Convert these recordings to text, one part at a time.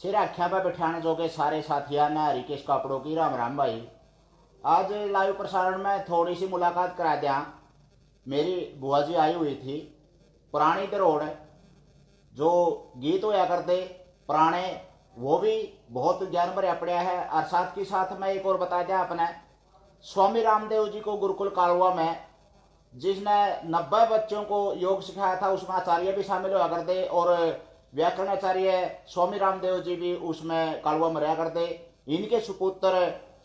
सिर आख्या पर बिठाने जो के सारे साथिया ने हरिकेश कापड़ों की राम राम भाई। आज लाइव प्रसारण में थोड़ी सी मुलाकात करा दिया। मेरी बुआ जी आई हुई थी। पुरानी धरोहर जो गीत होया करते पुराने वो भी बहुत ज्ञान भरिया पड़ा है। और साथ के साथ मैं एक और बता दिया अपने स्वामी रामदेव जी को गुरुकुल कालवा में जिसने 90 बच्चों को योग सिखाया था उसमें आचार्य भी शामिल हुआ करते और व्याकरण आचार्य स्वामी रामदेव जी भी उसमें कालवा में रहा करते। इनके सुपुत्र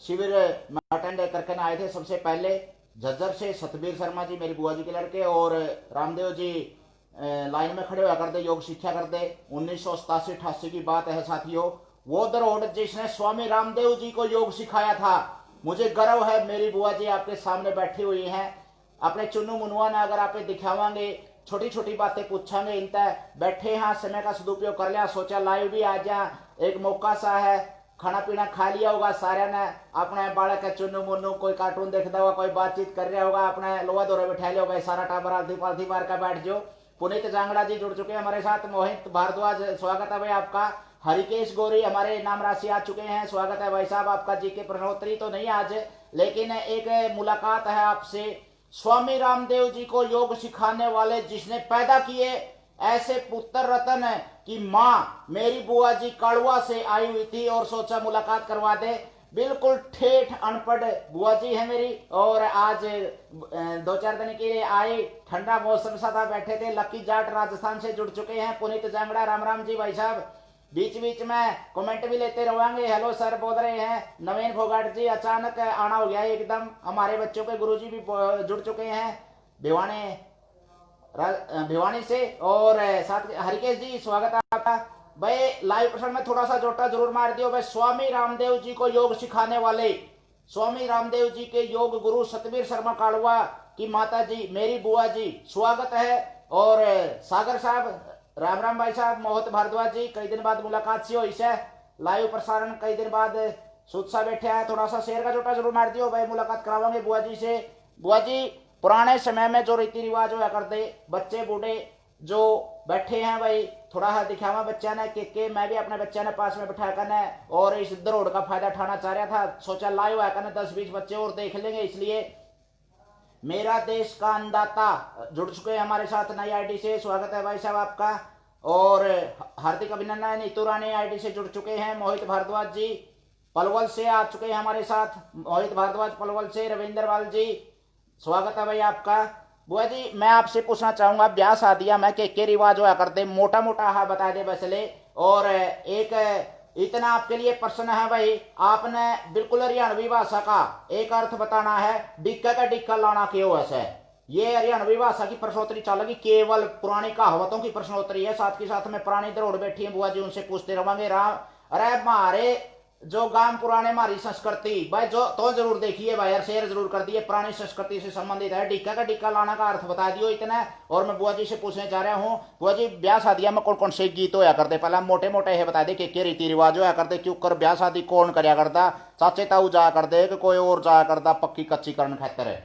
शिविर में अटेंड करके आए थे। सबसे पहले झज्जर से सतबीर शर्मा जी मेरी बुआ जी के लड़के और रामदेव जी लाइन में खड़े हुआ करते योग शिक्षा करते। 1987-88 की बात है साथियों। वो धरोहर जिसने स्वामी रामदेव जी को योग सिखाया था। मुझे गर्व है मेरी बुआ जी आपके सामने बैठी हुई हैं। अपने चुन्नू मुनुआ ने अगर आप दिखावांगे छोटी छोटी बातें पूछांगे इनता बैठे हाँ समय का सदुपयोग कर लिया। सोचा लाइव भी आ जा एक मौका सा है। खाना पीना खा लिया होगा सारे ने अपने बालक के चुन्नू मुन्नू कोई कार्टून देखता होगा कोई बातचीत कर रहा होगा अपने लोहा दौरे बैठा लिया होगा सारा टाबर आलती पालती मार का बैठ जाओ। पुनीत जांगड़ा जी जुड़ चुके हैं हमारे साथ। मोहित भारद्वाज स्वागत है भाई आपका। हरिकेश गोरी हमारे नाम राशि आ चुके हैं। स्वागत है भाई साहब आपका। जी के प्रश्नोत्तरी तो नहीं आज लेकिन एक मुलाकात है आपसे। स्वामी रामदेव जी को योग सिखाने वाले जिसने पैदा किए ऐसे पुत्र रतन की माँ मेरी बुआ जी कालवा से आई हुई थी और सोचा मुलाकात करवा दे। बिल्कुल ठेठ अनपढ़ बुआ जी है मेरी और आज 2-4 दिन के लिए आए। ठंडा मौसम सा था बैठे थे। लकी जाट राजस्थान से जुड़ चुके हैं। पुनीत जांगड़ा राम राम जी भाई साहब। बीच बीच में कमेंट भी लेते रहेंगे। हेलो सर बोल रहे हैं। नवीन फोगाट जी अचानक आना हो गया एकदम। हमारे बच्चों के गुरुजी भी जुड़ चुके हैं भिवानी से और साथ हरिकेश जी स्वागत है आपका। भाई लाइव प्रसारण में थोड़ा सा जोटा जरूर मार दियो भाई। स्वामी रामदेव जी को योग सिखाने वाले स्वामी रामदेव जी के योग गुरु सतबीर शर्मा कालवा की माता जी मेरी बुआ जी स्वागत है। और सागर साहब राम राम भाई साहब। मोहित भारद्वाज जी कई दिन बाद मुलाकात सी हुई है। लाइव प्रसारण कई दिन बाद सुत्सा बैठे हैं। थोड़ा सा शेयर का जोटा जरूर मार दियो भाई। मुलाकात करावांगे बुआ जी से। बुआ जी पुराने समय में जो रीति रिवाज हुआ करते बच्चे बूढ़े जो बैठे हैं भाई थोड़ा सा दिखावा बच्चा ने के मैं भी अपने बच्चे ने पास में बैठा करना और इस धरोहर का फायदा उठाना चाह रहा था। सोचा लाइव आया करना 10-20 बच्चे और देख लेंगे। इसलिए मेरा देश का अन्नदाता जुड़ चुके हैं हमारे साथ नई आईडी से। स्वागत है भाई साहब आपका। और हार्दिक अभिनंदन नीतू रानी आईडी से जुड़ चुके हैं। मोहित भारद्वाज जी पलवल से आ चुके हैं हमारे साथ। मोहित भारद्वाज पलवल से। रविंदर वाल जी स्वागत है भाई आपका। बुआ जी मैं आपसे पूछना चाहूंगा ब्याह शादियां में के रिवाज हुआ करते मोटा मोटा हाँ बता दे बसले। और एक इतना आपके लिए प्रश्न है भाई। आपने बिल्कुल हरियाणवी भाषा का एक अर्थ बताना है। डिक्का का डिक्का लाना क्यों ऐसा। ये हरियाणवी भाषा की प्रश्नोत्तरी चलेगी। केवल पुरानी कहावतों की प्रश्नोत्तरी है। साथ के साथ में पुरानी धरोहर बैठी है बुआ जी उनसे पूछते रहेंगे। राम अरे मारे जो गांव पुराने हमारी संस्कृति भाई जो तो जरूर देखिए भाई यार शेयर जरूर कर दिए। पुरानी संस्कृति से संबंधित है। डिक्का का डिक्का लाना का अर्थ बता दियो इतना। और मैं बुआ जी से पूछने जा रहा हूँ बुआ जी ब्याह शादियां में कौन कौन से गीत होया करते पहले मोटे मोटे है बता दे के रीति रिवाज होया करते क्यों कर ब्याह शादी कौन करया करता। चाचे ताऊ जाया करते कि कोई और जाया करता पक्की कच्ची करण खातर है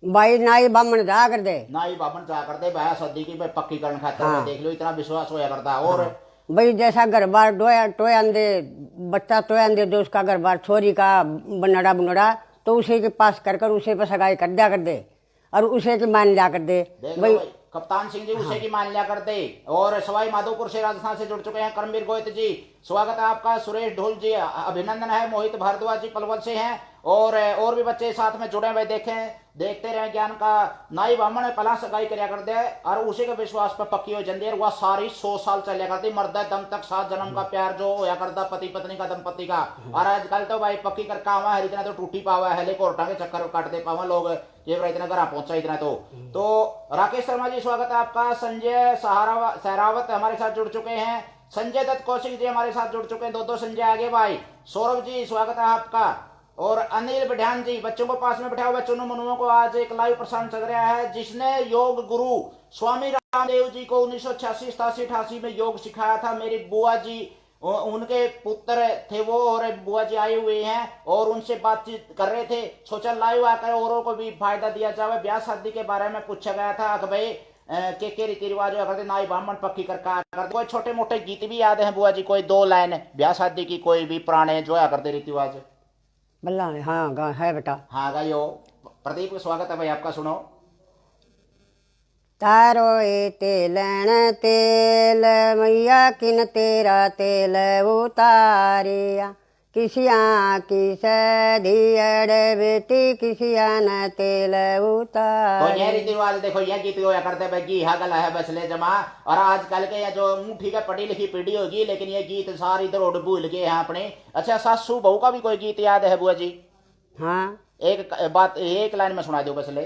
भाई नाई बामण जा कर दे। नाई बामन जाया करते ब्याह शादी की पक्की करण खातर हाँ। देख लो इतना विश्वास होया करता। और भाई जैसा घर बार टोया दे बच्चा टोया दे दो उसका घर बार छोरी का बनड़ा बुनड़ा तो उसे के पास कर कर उसे पर सगाई कर दिया कर दे और उसे के मान लिया कर दे भाई। कप्तान सिंह जी उसे की मान लिया करते। और सवाई माधोपुर से राजस्थान से जुड़ चुके हैं करमवीर गोयत जी स्वागत है आपका। सुरेश ढोल जी अभिनंदन है। मोहित भारद्वाज जी पलवल से हैं। और भी बच्चे साथ में जुड़े हुए देखते रहे ज्ञान का। नाई ब्राह्मण पहला सगाई करया कर दे और उसी के विश्वास पर पक्की हो जाती है। वह सारी 100 साल चलिया करती मर्द दम तक 7 जन्म का प्यार जो होया करता पति पत्नी का दंपति का। और आजकल तो भाई पक्की करके आवा है इतना तो टूटी पावा है कोर्टा के चक्कर काटते पावा लोग ये इतना घर पहुंचा इतना तो राकेश शर्मा जी स्वागत है आपका। संजय सहरावत हमारे साथ जुड़ चुके हैं। संजय दत्त कौशिक जी हमारे साथ जुड़ चुके हैं। दो संजय आगे भाई। सौरभ जी स्वागत है आपका। और अनिल बढ़ियान जी बच्चों को पास में बैठा हुआ चुनू मनुओं को आज एक लाइव प्रसारण चल रहा है जिसने योग गुरु स्वामी रामदेव जी को 1986-87-88 में योग सिखाया था। मेरी बुआ जी उनके पुत्र थे वो और बुआ जी आए हुए हैं और उनसे बातचीत कर रहे थे। सोचा लाइव आकर औरों को भी फायदा दिया जाए। ब्याह शादी के बारे में पूछा गया था कि भाई के रीति रिवाज हुआ करते, नाई ब्राह्मण पक्की करते, कोई छोटे मोटे गीत भी याद है बुआ जी, कोई 2 लाइन ब्याह शादी की, कोई भी पुराने जो है करते रीति रिवाज? बल्ला हाँ गा है बेटा। हाँ गाइयो। प्रदीप स्वागत है भाई आपका, सुनो। तारो ए तेलण तेल मैया किन तेरा तेल उतारिया, किसिया की सदियड़ बेटी किसिया न तेल तो ये उतार। रीति रिवाज देखो, ये गीत होया करते भाई, घी हा गला है बसले जमा। और आजकल के ये जो मुंह है पढ़ी लिखी पीढ़ी होगी, लेकिन ये गीत सारी इधर उड़ भूल गए हैं अपने। अच्छा, सासू बहू का भी कोई गीत याद है बुआ जी? हाँ एक बात एक लाइन में सुना दो बसले,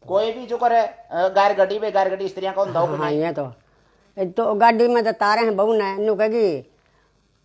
कोई भी जो करे गार गड्डी में, गार गड्डी स्त्रियां कौन दो? हाँ ये तो गाड़ी में तो तारे हैं बहू ने नु कहेगी,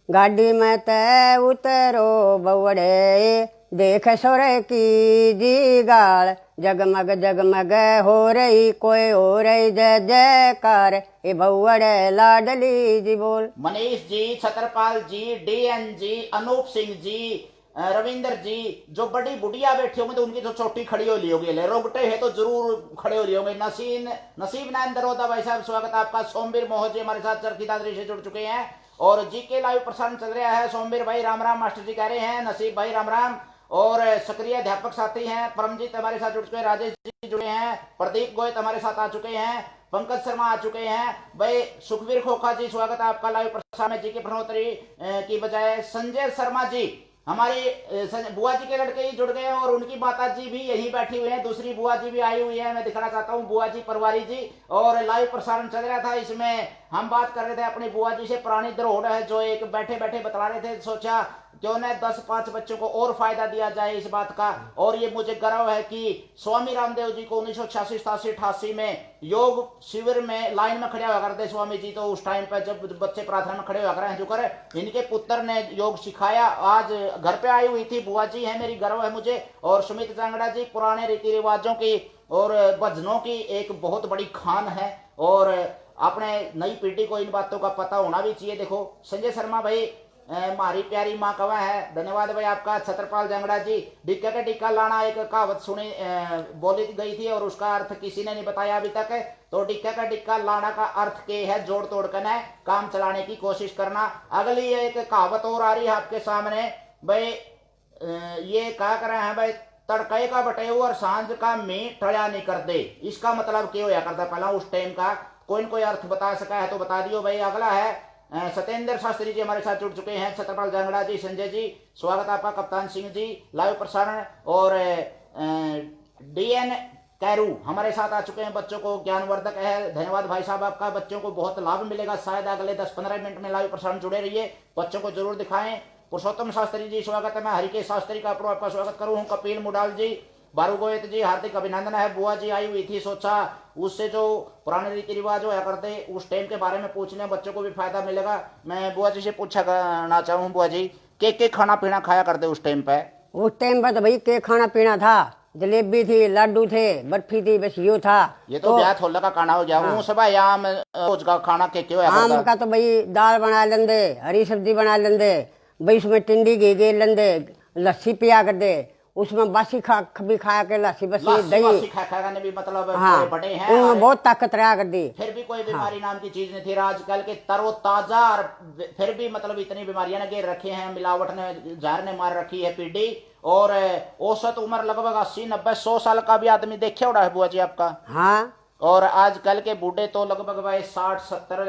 गाड़ी में ते उतरो बवड़े देख सोरे की जी गाल, जगमग जगमग हो रही कोई हो रही जय जयकार, ए बवड़े लाडली जी बोल। मनीष जी, छत्रपाल जी, डीएन जी, अनूप सिंह जी, रविंदर जी, जो बड़ी बुढ़िया बैठी होंगे तो उनकी जो चोटी खड़ी हो ली होगी, रोगटे है तो जरूर खड़े हो लिए होंगे। नसीब नारायण दरोदा भाई साहब स्वागत है आपका। सोमवीर मोहन जी हमारे साथ चरखी दादरी से जुड़ चुके हैं, और जीके लाइव प्रसारण चल रहा है। सोमवीर भाई राम राम मास्टर जी कह रहे हैं, नसीब भाई राम राम, और सक्रिय अध्यापक साथी हैं परमजीत हमारे साथ जुड़ चुके हैं, राजेश जी जुड़े हैं, प्रदीप गोयत हमारे साथ आ चुके हैं, पंकज शर्मा आ चुके हैं भाई, सुखवीर खोखा जी स्वागत है आपका लाइव प्रसारण में। जी के प्रनोत्री की बजाय संजय शर्मा जी हमारी बुआ जी के लड़के ही जुड़ गए हैं, और उनकी माता जी भी यहीं बैठी हुई हैं, दूसरी बुआ जी भी आई हुई है, मैं दिखाना चाहता हूँ बुआ जी परवारी जी। और लाइव प्रसारण चल रहा था, इसमें हम बात कर रहे थे अपनी बुआ जी से, पुरानी धरोहर है जो एक बैठे बैठे बता रहे थे, सोचा क्यों न 10-5 बच्चों को और फायदा दिया जाए इस बात का। और ये मुझे गर्व है कि स्वामी रामदेव जी को 1986, 87, 88 में योग शिविर में लाइन में खड़े हुआ करते स्वामी जी, तो उस टाइम पर जब बच्चे प्रार्थना में खड़े हुआ करें जो करे, इनके पुत्र ने योग सिखाया। आज घर पे आई हुई थी बुआ जी है मेरी, गर्व है मुझे। और सुमित चांगड़ा जी पुराने रीति रिवाजों की और भजनों की एक बहुत बड़ी खान है, और अपने नई पीढ़ी को इन बातों का पता होना भी चाहिए। देखो संजय शर्मा भाई, मारी प्यारी माँ कवा है, धन्यवाद भाई आपका। छत्रपाल जंगड़ा जी, डिक्का का टिक्का लाना एक कहावत सुनी बोली गई थी, और उसका अर्थ किसी ने नहीं बताया अभी तक। तो डिक्का का टिक्का लाना का अर्थ के है जोड़ तोड़ कर काम चलाने की कोशिश करना। अगली एक कहावत और आ रही है आपके सामने भाई, ये क्या कर रहे हैं भाई, तड़के का बटेऊ और सांझ का मीट ठड़िया नहीं कर दे, इसका मतलब क्या होया करता पहला उस टाइम का? कोई अर्थ बता सका है तो बता दियो भाई। अगला है सत्येंद्र शास्त्री जी हमारे साथ जुड़ चुके हैं, छत्रपाल जांगड़ा जी, संजय जी स्वागत आपका, कप्तान सिंह जी लाइव प्रसारण, और डीएन कैरू हमारे साथ आ चुके हैं, बच्चों को ज्ञानवर्धक है, धन्यवाद भाई साहब आपका। बच्चों को बहुत लाभ मिलेगा शायद अगले 10-15 मिनट में लाइव प्रसारण जुड़े रहिए, बच्चों को जरूर दिखाएं। पुरुषोत्तम शास्त्री जी स्वागत है, मैं हरिकेश शास्त्री का आपका स्वागत करूं हूं। कपिल मुडाल जी, बारू गोयत जी हार्दिक अभिनंदन है। बुआ जी आई हुई थी, सोचा उससे जो पुराने रीति रिवाज होया करते उस टाइम के बारे में पूछने, बच्चों को भी फायदा मिलेगा। मैं बुआ जी से पूछा करना चाहूँ, बुआ जी के खाना पीना खाया करते उस टाइम पे? उस टाइम पर तो भाई के खाना पीना था, जलेबी थी, लड्डू थे, बर्फी थी, बस यो था। ये तो ब्याह थोड़ा का खाना हो गया। हाँ। सब आम रोज का खाना के क्यों आम का तो भाई दाल बना लेंदे, हरी सब्जी बना लेंदे भाई, उसमें टिंडी घी गे लेंदे, लस्सी पिया कर दे, उसमें बासी भी खाया के लस्सी बसी दही खाने भी मतलब हाँ, बड़े हैं, उनमें बहुत ताकत रहा कर दी। फिर भी कोई बीमारी नाम की चीज नहीं थी। आजकल के तरोताजा, फिर भी मतलब इतनी बीमारियां ने घेर रखे हैं, मिलावट ने जहर ने मार रखी है पीढ़ी। और औसत उम्र लगभग 80-90-100 साल का भी आदमी देखे उड़ा है बुआ जी आपका। हाँ, और आजकल के बूढ़े तो लगभग भाई 60-70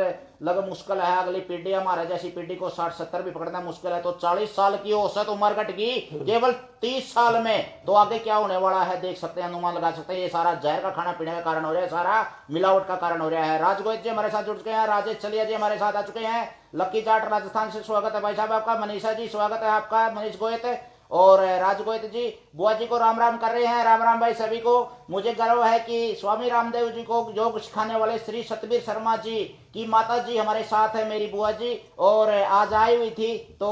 लगभग मुश्किल है। अगली पीढ़ी हमारे जैसी पीढ़ी को 60-70 भी पकड़ना मुश्किल है, तो 40 साल की औसत उम्र घट गई केवल 30 साल में। तो आगे क्या होने वाला है देख सकते हैं, अनुमान लगा सकते हैं। ये सारा जहर का खाना पीने का कारण हो रहा है, सारा मिलावट का कारण हो रहा है। राजगोविंद जी हमारे साथ जुड़ चुके हैं, राजेश चलिया जी हमारे साथ आ चुके हैं, लक्की जाट राजस्थान से स्वागत है भाई साहब आपका, मनीषा जी स्वागत है आपका, मनीष गोयत और राजगोयत जी बुआ जी को राम राम कर रहे हैं। राम राम भाई सभी को। मुझे गर्व है कि स्वामी रामदेव जी को योग सिखाने वाले श्री सतबीर शर्मा जी की माता जी हमारे साथ है, मेरी बुआ जी, और आज आई हुई थी तो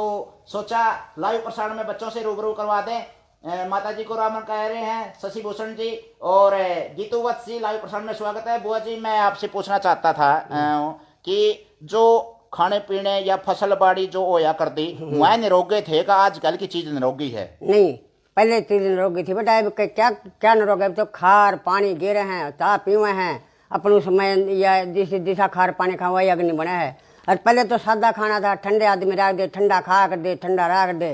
सोचा लाइव प्रसारण में बच्चों से रूबरू करवा दें। माता जी को राम कह रहे हैं शशि भूषण जी, और गीतू वत्स जी लाइव प्रसारण में स्वागत है। बुआ जी मैं आपसे पूछना चाहता था कि जो खाने पीने या फसल बाड़ी जो होया करती वह निरोगे थे का आजकल की चीज निरोगी है? नहीं, पहले 3 दिन रोगी थी बेटा, अब क्या क्या न रोग है, अब तो खार पानी गिरे हैं, चाह पीवे हैं अपन समय, या जिस दिशा खार पानी खावा वही अग्नि बना है। और पहले तो सादा खाना था, ठंडे आदमी रख दे, ठंडा खा कर दे, ठंडा रख दे,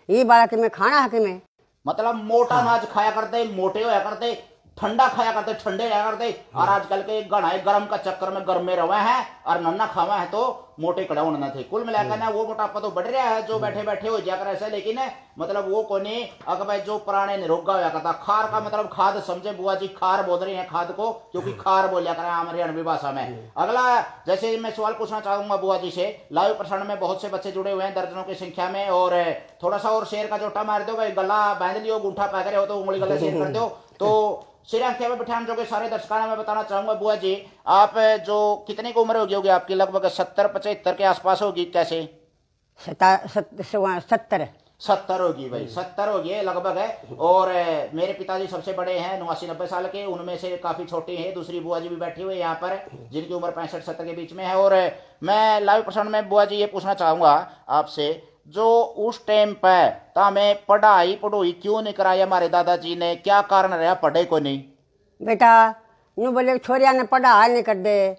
ये बात कि मैं खाना है कि मैं मतलब मोटा अनाज खाया करते, मोटे होया करते, ठंडा खाया करते, ठंडे रहा करते। और आजकल के गणाए गर्म का चक्कर में गर्म में रवे हैं और नन्ना खावा है तो मोटे कड़ा होना थे। कुल मिलाकर ना वो मोटापा तो बढ़ रहा है, जो बैठे बैठे हो जाकर ऐसा, लेकिन मतलब वो कोने अगर भाई जो पुराने निरोगा होया करता। खार का मतलब खाद समझे बुआ जी, खार बोल रहे हैं खाद को, क्योंकि खार बोलिया करें हमारे हरियाणवी भाषा में। अगला जैसे मैं सवाल पूछना चाहूंगा बुआ जी से, लाइव प्रसारण में बहुत से बच्चे जुड़े हुए हैं दर्जनों की संख्या में, और थोड़ा सा और शेर का जोटा मार दो भाई, गला बांध लियो, गुंठा पा करे हो तो उंगली गले शेर कर दो। तो श्रीलंका में बिठान जो के सारे दर्शकों में बताना चाहूंगा बुआ जी, आप जो कितने की उम्र होगी आपकी, लगभग 70-75 के आसपास होगी, कैसे 70 70 होगी भाई, 70 होगी लगभग है। और मेरे पिताजी सबसे बड़े हैं 89-90 साल के, उनमें से काफी छोटे हैं दूसरी बुआ जी भी बैठी हुई है यहाँ पर, जिनकी उम्र 65-70 के बीच में है। और मैं लाइव प्रसारण में बुआ जी ये पूछना चाहूंगा आपसे, जो उस टाइम पर तो हमें पढ़ाई क्यों नहीं कराई हमारे दादाजी ने, क्या कारण रहा पढ़े को नहीं? बेटा यूँ बोले छोरिया ने पढ़ा नहीं कर दे,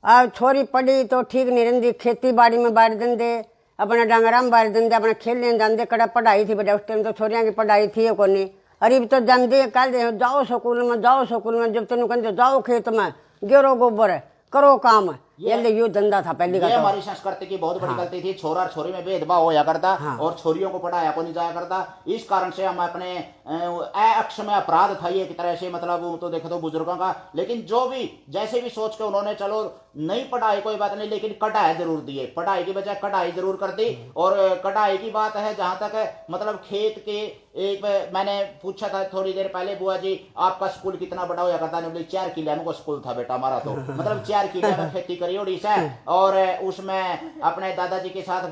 अब छोरी पढ़ी तो ठीक नहीं रही, खेती बाड़ी में बाढ़ देंदे, अपना डांगरा में बाढ़ देंदे, अपना खेलने जाते, कड़ा पढ़ाई थी बेटा उस टाइम तो छोरिया की पढ़ाई थी को नहीं। अरे तो जानते कल जाओ स्कूल में, जाओ स्कूल में, जब तेन कहते जाओ खेत में, गेरो गोबर करो काम, ये यो धंधा था पहली का। ये हमारी संस्कृति की बहुत बड़ी गलती थी, छोरा और छोरी में भेदभाव होया करता, और छोरियों को पढ़ाया को नहीं जाया करता। इस कारण से हम अपने अक्षम्य अपराध था ये एक तरह से, मतलब तो देखो तो बुजुर्गों का। लेकिन जो भी जैसे भी सोच के उन्होंने, चलो नहीं पढ़ाई कोई बात नहीं, लेकिन कढ़ाई जरूर दिए, पढ़ाई की बजाय कढ़ाई जरूर कर दी। और कढ़ाई की बात है जहां तक, मतलब खेत के एक मैंने पूछा था थोड़ी देर पहले, बुआ जी आपका स्कूल कितना बड़ा होया करता, ने बोली 4 किले में स्कूल था बेटा हमारा, तो मतलब 4 किले में खेती करी उड़ीसा। और उसमें अपने दादाजी के साथ,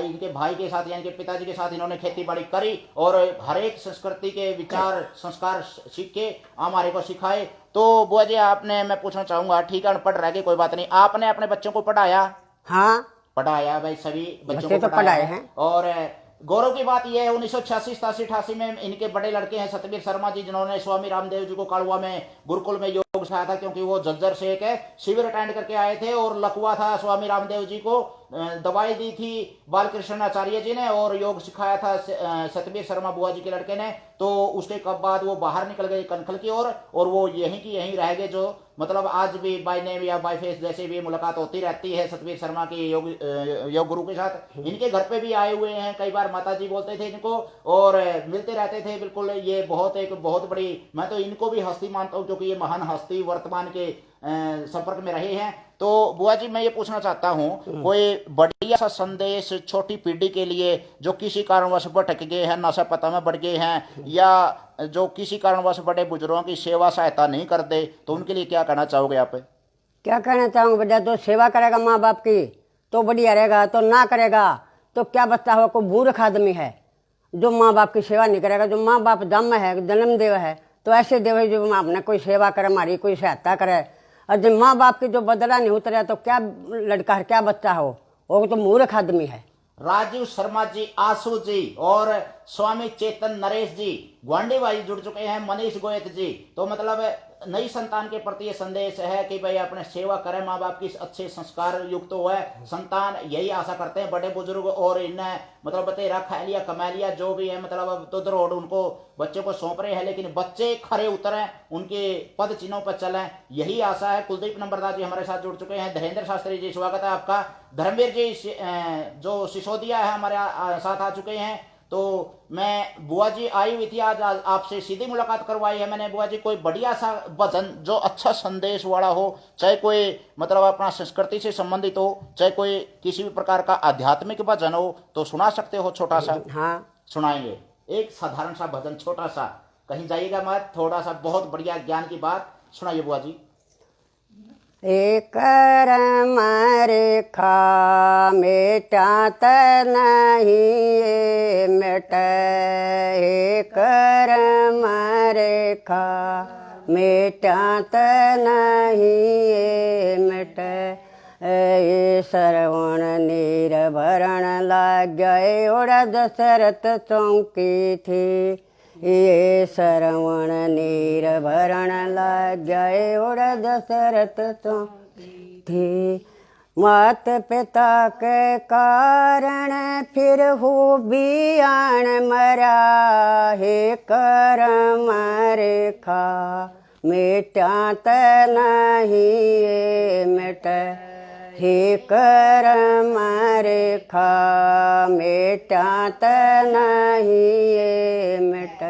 इनके भाई के साथ यानी कि पिताजी के साथ इन्होंने खेती बाड़ी करी, और हर एक संस्कृति के विचार संस्कार सीख के हमारे को सिखाए। तो बुआ जी आपने, मैं पूछना चाहूंगा, ठीक है अनपढ़ रह गए कोई बात नहीं, आपने अपने बच्चों को पढ़ाया? हाँ पढ़ाया भाई, सभी बच्चों को तो पढ़ाए हैं। और गौरव की बात यह है 1986-87-88 में इनके बड़े लड़के हैं सतबीर शर्मा जी, जिन्होंने स्वामी रामदेव जी को कालवा में गुरुकुल में योग सिखाया था, क्योंकि वो झज्जर से एक शिविर अटेंड करके आए थे, और लकवा था स्वामी रामदेव जी को, दवाई दी थी बालकृष्ण आचार्य जी ने, और योग सिखाया था सतबीर शर्मा बुआ जी के लड़के ने। तो उसके कब बाद वो बाहर निकल गए कनखल की ओर, और वो यहीं की यहीं रह गए, जो मतलब आज भी बाय नेम या बाय फेस जैसे भी मुलाकात होती रहती है सतबीर शर्मा की योग गुरु के साथ। इनके घर पे भी आए हुए हैं, कई बार माता जी बोलते थे इनको, और मिलते रहते थे बिल्कुल। ये एक बहुत बड़ी, मैं तो इनको भी हस्ती मानता हूँ, क्योंकि ये महान हस्ती वर्तमान के संपर्क में रहे हैं। तो बुआ जी मैं ये पूछना चाहता हूँ, कोई बढ़िया सा संदेश छोटी पीढ़ी के लिए, जो किसी कारणवश भटक गए हैं, नशा पता में बढ़ गए हैं, या जो किसी कारणवश बड़े बुजुर्गों की सेवा सहायता नहीं करते, तो उनके लिए क्या कहना चाहोगे आप? क्या कहना चाहूँगा बेटा, तो सेवा करेगा माँ बाप की तो बढ़िया रहेगा, तो ना करेगा तो क्या बचता हुआ, को मूर्ख आदमी है जो माँ बाप की सेवा नहीं करेगा। जो माँ बाप जन्म है, जन्म देव है, तो ऐसे देव है जो अपने कोई सेवा करे, हमारी कोई सहायता करे, और जब माँ बाप की जो बदला नहीं उतरा तो क्या लड़का है, क्या बच्चा हो, वो तो मूर्ख आदमी है। राजीव शर्मा जी, आशु जी, और स्वामी चेतन नरेश जी, ग्वांडी भाई जुड़ चुके हैं, मनीष गोयत जी। तो मतलब नई संतान के प्रति ये संदेश है कि भाई अपने सेवा करें, माँ बाप की अच्छे संस्कार युक्त तो है संतान, यही आशा करते हैं बड़े बुजुर्ग। और इन्हें मतलब बतेरा खा लिया कमा लिया जो भी है, मतलब अब तो रोड उनको बच्चों को सौंप रहे हैं, लेकिन बच्चे खरे उतरें, उनके पद चिन्हों पर चलें, यही आशा है। कुलदीप नंबरदार जी हमारे साथ जुड़ चुके हैं, धीरेन्द्र शास्त्री जी स्वागत है आपका, धर्मवीर जी जो सिसोदिया है हमारे साथ आ चुके हैं। तो मैं बुआ जी आई हुई थी आज आपसे सीधी मुलाकात करवाई है मैंने। बुआ जी कोई बढ़िया सा भजन जो अच्छा संदेश वाला हो, चाहे कोई मतलब अपना संस्कृति से संबंधित हो, चाहे कोई किसी भी प्रकार का आध्यात्मिक भजन हो, तो सुना सकते हो छोटा सा? हाँ सुनाएंगे एक साधारण सा भजन, छोटा सा, कहीं जाइएगा मत, थोड़ा सा बहुत बढ़िया ज्ञान की बात सुनाइए बुआ जी। एक रेखा मेटात नहीं मिट, एक रेखा मेटात नहीं मिट, श्रवण निर्भरण लाग गए ओर दशरथ चौकी थी, ये श्रवण नीर भरण लग गए उड़ दशरथ तो थे। मात पिता के कारण फिर हो बियान मरा, हे करम रेखा मिटात नहीं ये मिट, हे करम रेखा मिटात नहीं ये मिट।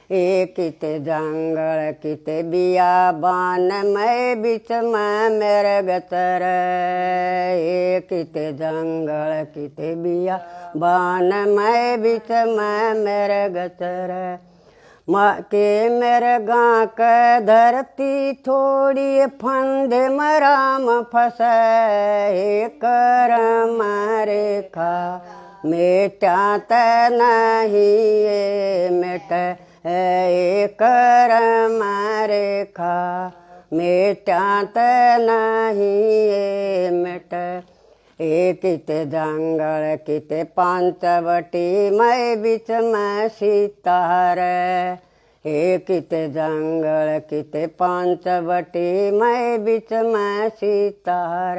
एक कित जंगल कित बियाबान मैं बिच में मेरे गतर, एक कित जंगल कित बियाबान मैं बिच में मेरे गतर। माँ के मेरे गाँ के धरती थोड़ी फंद मराम फसे, करम रेखा मिटात नहीं ये मिट, करम रेखा मिटात नहीं ये मिट। एक कित जंगल कित पंचवटी मैं बिच में सीतार, एक कित जंगल कित पंचवटी मैं बिच में सीतार।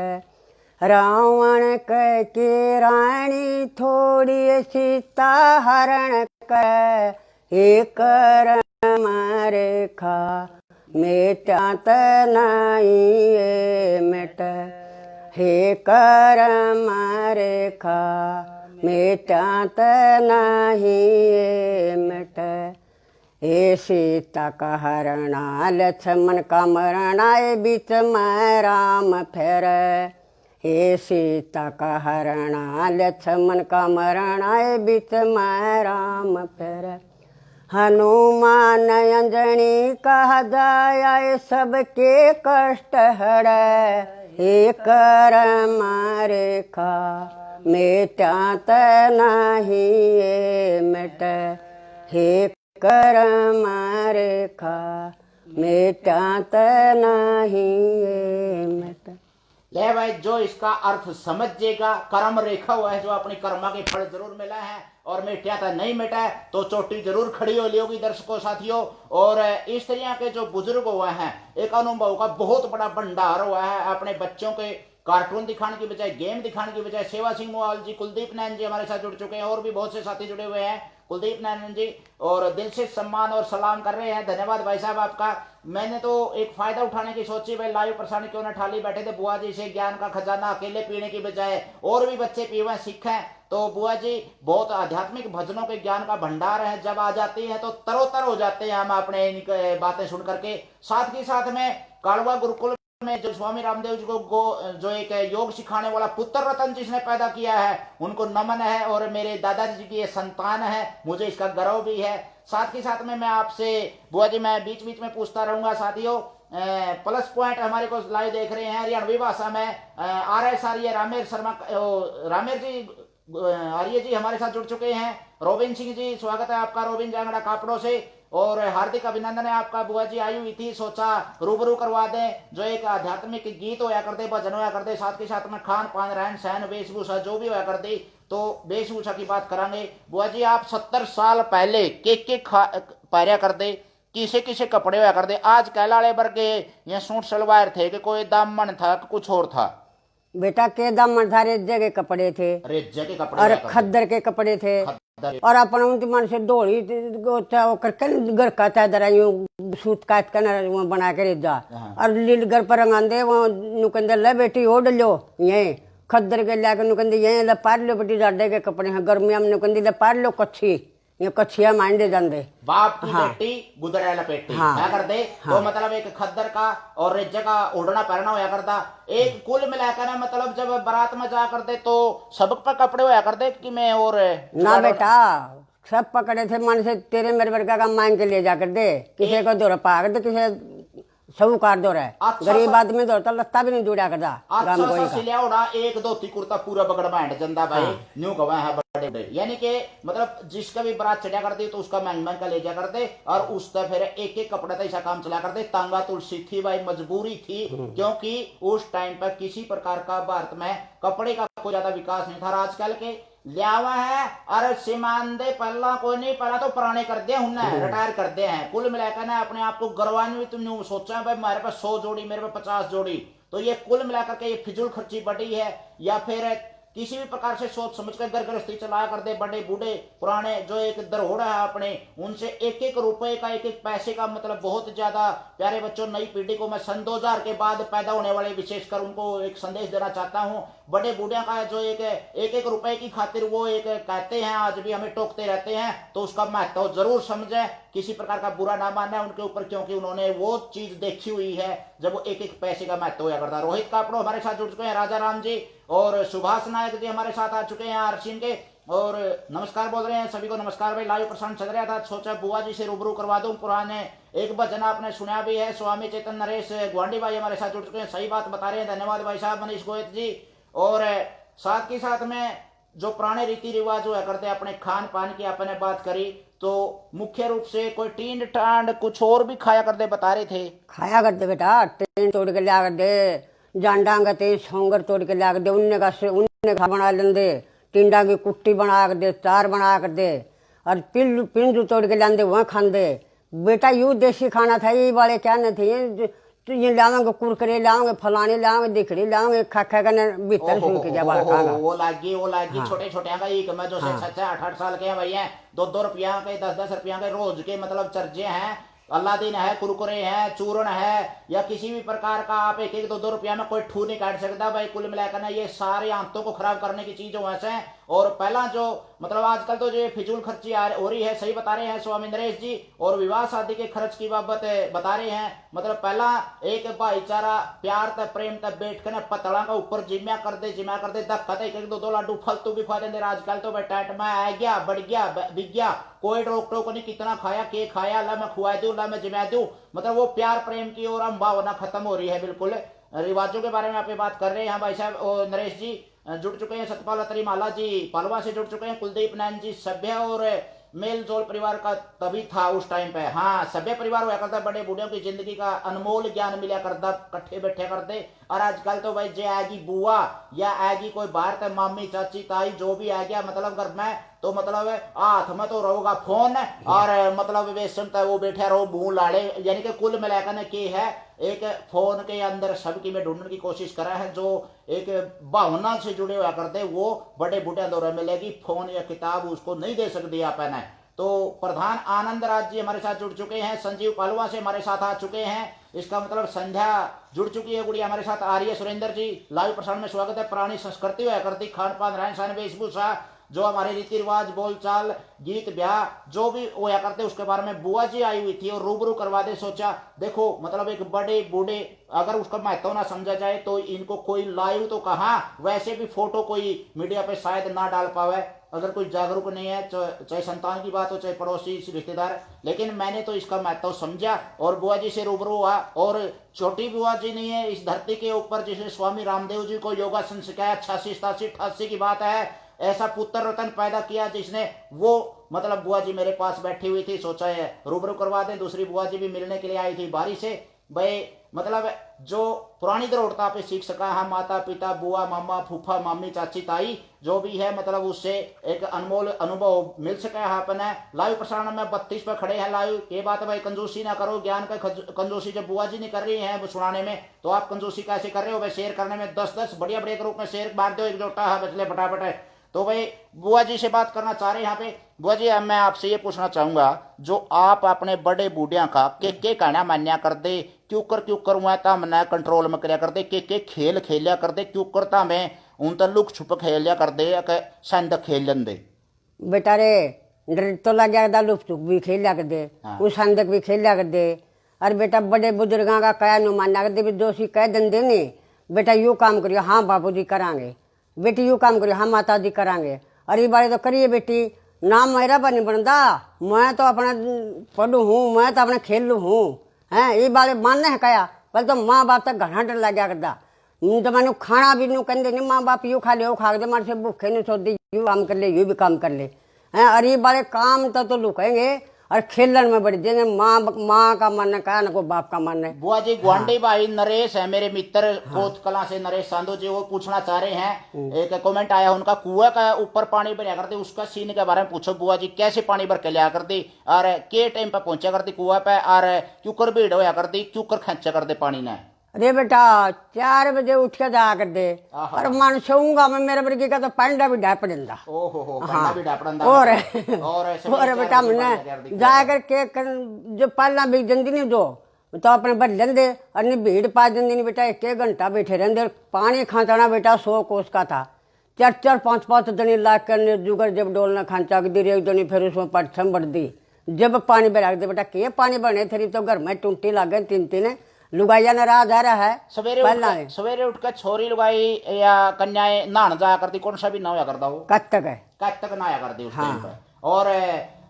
रावण कह के रानी थोड़ी सीता हरण कह, हे करम रेखा मिटात नहीं ये मिट, हे करम रेखा मिटात नहीं ये मिट। हे सीता का हरणा लक्ष्मण का मरना बीच में राम फेर, हे सीता का हरणा लक्ष्मण का मरना बीच में राम फेर। हनुमान अंजनी कहा जाए सबके कष्ट हरै, हे करम रेखा मिटात नहीं ये मिट, हे करम रेखा मिटात नहीं ये मिट। ले भाई, जो इसका अर्थ समझेगा, कर्म रेखा हुआ है जो अपनी कर्मा के फल जरूर मिला है और मिटा तो नहीं मिटा है, तो चोटी जरूर खड़ी हो ली होगी दर्शकों साथियों। और इस तरह के जो बुजुर्ग हुए हैं, एक अनुभव का बहुत बड़ा भंडार हुआ है। अपने बच्चों के कार्टून दिखाने की बजाय गेम दिखाने की बजाय सेवा सिंह मोहाल जी, कुलदीप नैन जी हमारे साथ जुड़ चुके हैं और भी बहुत से साथी जुड़े हुए हैं। कुलदीप नैन जी और दिल से सम्मान और सलाम कर रहे हैं। धन्यवाद भाई साहब आपका। मैंने तो एक फायदा उठाने की सोची, भाई लाइव प्रसारण क्यों ना ठाली बैठे थे बुआ जी से ज्ञान का खजाना अकेले पीने की बजाय और भी बच्चे पीवें सीखें। तो बुआ जी बहुत आध्यात्मिक भजनों के ज्ञान का भंडार है, जब आ जाती है तो तरोतर हो जाते हैं हम अपने इनके बातें सुन करके। साथ ही साथ में कालवा गुरुकुल में जो स्वामी रामदेव जी को जो एक योग सिखाने वाला पुत्र रतन जिसने पैदा किया है, उनको नमन है और मेरे दादाजी की ये संतान है, मुझे इसका गर्व भी है। साथ ही साथ में मैं आपसे बुआ जी, मैं बीच बीच में पूछता रहूंगा साथियों। प्लस पॉइंट हमारे को लाइव देख रहे हैं हरियाणवी भाषा में, RS आर्य रामेर शर्मा, रामेर जी आर्य जी हमारे साथ जुड़ चुके हैं। रोबिन सिंह जी स्वागत है आपका, रोबिन जांगड़ा कापड़ों से। और हार्दिक अभिनंदन है आपका। बुआ जी आई हुई थी, सोचा रूबरू करवा दें, जो एक आध्यात्मिक गीत होया करते, भजन होया करते, साथ के साथ में खान पान रहन सहन वेशभूषा जो भी होया करती, तो वेशभूषा की बात करांगे। बुआ जी आप 70 साल पहले के पहरिया करते, किसे किसे कपड़े होया करते? आज कैलाले वर्गे ये सूट सलवार थे कि कोई दामन था कि कुछ और था? बेटा के दामन था, रेजे के कपड़े थे, रेजे के कपड़े और खद्दर के कपड़े थे, और अपन उनकी मन से डोली करके घर का चादर यूं सूत काट कर वो बना के रेजा, और लील घर पर रंगांदे वो नुकंदे ले बेटी ओढ़ लो, ये खद्दर के लाके नुकंदे ये लपार लो बेटी, जाडे के कपड़े हैं गर्मिया में नुकंदी लपार लो कच्छी, ये कच्छिया मांडे जाते बाप की बेटी गुदरे लपेटी क्या करते। तो मतलब एक खद्दर का और रेजे का ओढ़ना पहनना होया करता। एक कुल मिलाकर ना, मतलब जब बारात में जा करते तो सब पर कपड़े होया करते कि मैं और ना बेटा सब पकड़े थे, मन से तेरे मेरे वर्गा का मांग के ले जा कर दे, किसी को दौरा पा कर दे, किसी साहूकार दौरा है, गरीब आदमी दौड़ता लत्ता भी नहीं जुड़ा करता। एक धोती कुर्ता पूरा बगड़ बांट जंदा भाई न्यू गवा है बड़े बड़े, यानी कि मतलब जिसका भी बारात चढ़ा करती तो उसका महंग महंगा ले जा करते, और उसका फिर एक एक कपड़ा था ऐसा काम चला करते। तांगा तुलसी थी भाई, मजबूरी थी, क्योंकि उस टाइम पर किसी प्रकार का भारत में कपड़े का कोई ज्यादा विकास नहीं था। आजकल के लियावा है। अरे सीमांदे पहला कोई नहीं, पहला तो पुराने कर दिया उन्हें, रिटायर कर दिए हैं। कुल मिलाकर ना अपने आप को गरवान भी तुमने सोचा है भाई मेरे पास 100 जोड़ी, मेरे पास 50 जोड़ी, तो ये कुल मिलाकर के ये फिजूल खर्ची बढ़ी है। या फिर किसी भी प्रकार से सोच समझ कर घर गृहस्थी चलाया कर दे। बड़े बूढ़े पुराने जो एक दरोड़ा है अपने, उनसे एक एक रुपए का, एक एक पैसे का मतलब बहुत ज्यादा। प्यारे बच्चों, नई पीढ़ी को मैं सन 2000 के बाद पैदा होने वाले विशेषकर उनको एक संदेश देना चाहता हूँ। बड़े बूढ़े का जो एक रुपए की खातिर वो एक कहते हैं, आज भी हमें टोकते रहते हैं, तो उसका महत्व जरूर समझे, किसी प्रकार का बुरा ना मानना है उनके ऊपर, क्योंकि उन्होंने वो चीज देखी हुई है जब वो एक एक पैसे का महत्व होया करता। रोहित कापड़ो हमारे साथ जुड़ चुके हैं, राजा राम जी और सुभाष नायक जी हमारे साथ आ चुके हैं आरसीन के, और नमस्कार बोल रहे हैं सभी को। नमस्कार भाई, लाइव प्रसारण चल रहा था, सोचा बुआ जी से रूबरू करवा दूं। पुराने एक भजन आपने सुना भी है, स्वामी चेतन नरेश ग्वांडी भाई हमारे साथ जुड़ चुके हैं, सही बात बता रहे हैं, धन्यवाद भाई साहब मनीष गोयत जी। और साथ के साथ में जो पुराने रीति रिवाज हुआ करते अपने खान पान की आपने बात करी, तो मुख्य रूप से कोई टींड टांड कुछ और भी खाया करते बता रहे थे। खाया करते बेटा, टेन तोड़ के लिया कर दे, जांडा गते सोंगर तोड़ के लिया कर दे, उनने खा बना लेंदे, टिंडा की कुट्टी बना कर दे, चार बना कर दे, और पिंजू तोड़ के लांदे वहाँ खांदे। बेटा यू देसी खाना था, ये वाले क्या न थे, तो ये लाओगे कुरकरे लाओगे, फलाने लाओगे, दिखड़ी लाओगे, खा खा कर भीतर सूख गया बाल खागा। वो लागी छोटे छोटे का एक में जो 6-8 साल के हैं भैया, 2-2 रुपया के 10-10 रुपया के रोज के मतलब चर्चे हैं, अल्लादीन है, कुरकुरे है, चूर्ण है, या किसी भी प्रकार का आप 1-1, 2-2 रुपया में कोई ठू नहीं काट सकता भाई। कुल मिलाकर ना ये सारे आंतों को खराब करने की चीज वैसे है। और पहला जो मतलब आजकल तो जो फिजूल खर्ची हो रही है, सही बता रहे हैं स्वामी नरेश जी, और विवाह शादी के खर्च की बाबत बता रहे हैं। मतलब पहला एक भाईचारा प्यार तक प्रेम तक बैठ कर पतला का ऊपर जिम्या कर दे धक्का 1-1, 2-2 लाडू फालतू भी खा देंगे। आजकल तो भाई टाइट में आ गया, बढ़ गया, बिक गया, कोई रोक टोक नहीं, कितना खाया के खाया, ला मैं खुआ दूं, ला मैं जिम्या दूं, मतलब वो प्यार प्रेम की और हम भावना खत्म हो रही है बिल्कुल। रिवाजों के बारे में आप बात कर रहे हैं भाई साहब, और नरेश जी जुड़ चुके हैं, सतपाल अतरी माला जी पालवा से जुड़ चुके हैं, कुलदीप नैन जी सभ्य और मेल जोल परिवार का तभी था उस टाइम पे। हाँ, सभ्य परिवार हुआ करता, बड़े बूढ़ों की जिंदगी का अनमोल ज्ञान मिला करता, कट्ठे बैठे करते। और आजकल तो भाई जे आएगी बुआ या आएगी कोई बाहर तक मामी चाची ताई जो भी आ गया मतलब घर में, तो मतलब हाथ में तो रहोगा फोन, और मतलब वेसन तक वो बैठे रहो मुंह लाड़े, यानी कि कुल मिलाकर के है एक फोन के अंदर सबकी में ढूंढने की कोशिश करा है, जो एक भावना से जुड़े हुआ करते वो बड़े बूढ़े दौरे मिलेगी, फोन या किताब उसको नहीं दे सकती आपने। तो प्रधान आनंद राज जी हमारे साथ जुड़ चुके हैं, संजीव पालवा से हमारे साथ आ चुके हैं, इसका मतलब संध्या जुड़ चुकी है, गुड़िया हमारे साथ आ रही है। सुरेंद्र जी लाइव प्रसारण में स्वागत है। पुरानी संस्कृति हुआ करती, खान पान रहन सहन वेशभूषा, जो हमारे रीति रिवाज बोलचाल गीत ब्याह जो भी होया करते उसके बारे में बुआ जी आई हुई थी और रूबरू करवा दे। सोचा देखो मतलब एक बड़े बूढ़े अगर उसका महत्व ना समझा जाए तो इनको कोई लाइव तो कहा, वैसे भी फोटो कोई मीडिया पे शायद ना डाल पावे अगर कोई जागरूक नहीं है, चाहे संतान की बात हो चाहे पड़ोसी रिश्तेदार। लेकिन मैंने तो इसका महत्व समझा और बुआ जी से रूबरू हुआ। और छोटी बुआ जी नहीं है इस धरती के ऊपर जिसने स्वामी रामदेव जी को योगासन सिखाया, 86, 87, 88 की बात है, ऐसा पुत्र रतन पैदा किया जिसने वो मतलब बुआ जी मेरे पास बैठी हुई थी, सोचा है रूबरू करवा दें। दूसरी बुआ जी भी मिलने के लिए आई थी बारी से, भाई मतलब जो पुरानी दृढ़ता पे सीख सका है, माता पिता बुआ मामा फूफा मामी चाची ताई जो भी है मतलब उससे एक अनमोल अनुभव मिल सका है अपने। लाइव प्रसारण में 32 पे खड़े हैं लाइव, ये बात भाई कंजूसी ना करो, ज्ञान का कंजूसी जब बुआ जी नहीं कर रही है वो सुनाने में तो आप कंजूसी कैसे कर रहे हो भाई। शेयर करने में 10-10 बढ़िया बढ़िया ग्रुप में शेयर मार दो, एक जोटा है बचले फटाफट है। तो भाई बुआ जी से बात करना चाह रहे हैं यहाँ पे। बुआ जी मैं आपसे ये पूछना चाहूंगा, जो आप अपने बड़े बूढ़िया का के कहना मान्या कर दे, क्यों कर हुआ था मैंने कंट्रोल में करया कर दे, के खेल खेलिया कर दे, क्यों करता मैं उन तक लुक छुप खेलिया कर दे, संद खेल दे। बेटा रे डर तो लग गया, लुक छुप भी खेलिया कर दे, उस संदक भी खेलिया कर दे। अरे बेटा बड़े बुजुर्गों का कया नु मान्या कर दे, दोषी कह देंगे नहीं बेटा यू काम करियो, हाँ बाबू जी करांगे, बेटी यू काम करियो, हाँ माता जी करांगे। अरे बारे तो करिए बेटी, नाम मेरा पर नहीं बनता, मैं तो अपना पढ़ू हूँ, मैं तो अपना खेल लू हूँ, हैं ये बारे मानने है कया। पहले तो माँ बाप तक घना डर लग गया करता, तो मैंने खाना भी नहीं कहते नहीं, माँ बाप यू खा ले वो खा दे, मारे से भूखे नहीं सोचते, यू काम कर ले यू भी काम कर ले हैं। अरे बारे काम तो लुकेंगे, और खेलन में बढ़ जाएंगे। माँ का मन का न को बाप का मन है। बुआ जी गुआंढी भाई नरेश है मेरे मित्र, कोत कला से नरेश सांधो जी, वो पूछना चाह रहे हैं, एक कमेंट आया उनका, कुएं का ऊपर पानी भरा करते उसका सीन के बारे में पूछो बुआ जी, कैसे पानी भर के लिया करती और के टाइम पे पहुंचा करती कुआ पे, और क्यों कर भीड़ होया करती, क्यों कर खींचा करते पानी ने। अरे बेटा 4 बजे उठ के जा कर दे, और मन सोऊंगा मैं, मेरे वर्गी का तो पंडा भी ढाप देंदा। ओहो हो, पंडा भी ढाप देंदा। और बेटा मैंने जा कर के जो पहला भी जल्दी नहीं दो तो अपने बढ़ लेंदे, और नहीं भीड़ पा जल्दी नहीं बेटा, 1 घंटा बैठे रहते। पानी खांचाना बेटा 100 कोस का था, 4-4 5-5 दनी ला कर जुगर जब डोलना खांचा दी एक दनी, फिर उसमें पटसम बढ़ दी, जब पानी भरा दे बेटा के पानी बने थे तो घर में टूटी लागे 3-3 लुगाइया नाराज आ रहा है। सवेरे उठ कर छोरी लुगाई या कन्याएं नहाने जाया करती, कौन सा भी नहाया करता हो, कब तक है, कब तक नहाया करती उस टाइम पर। और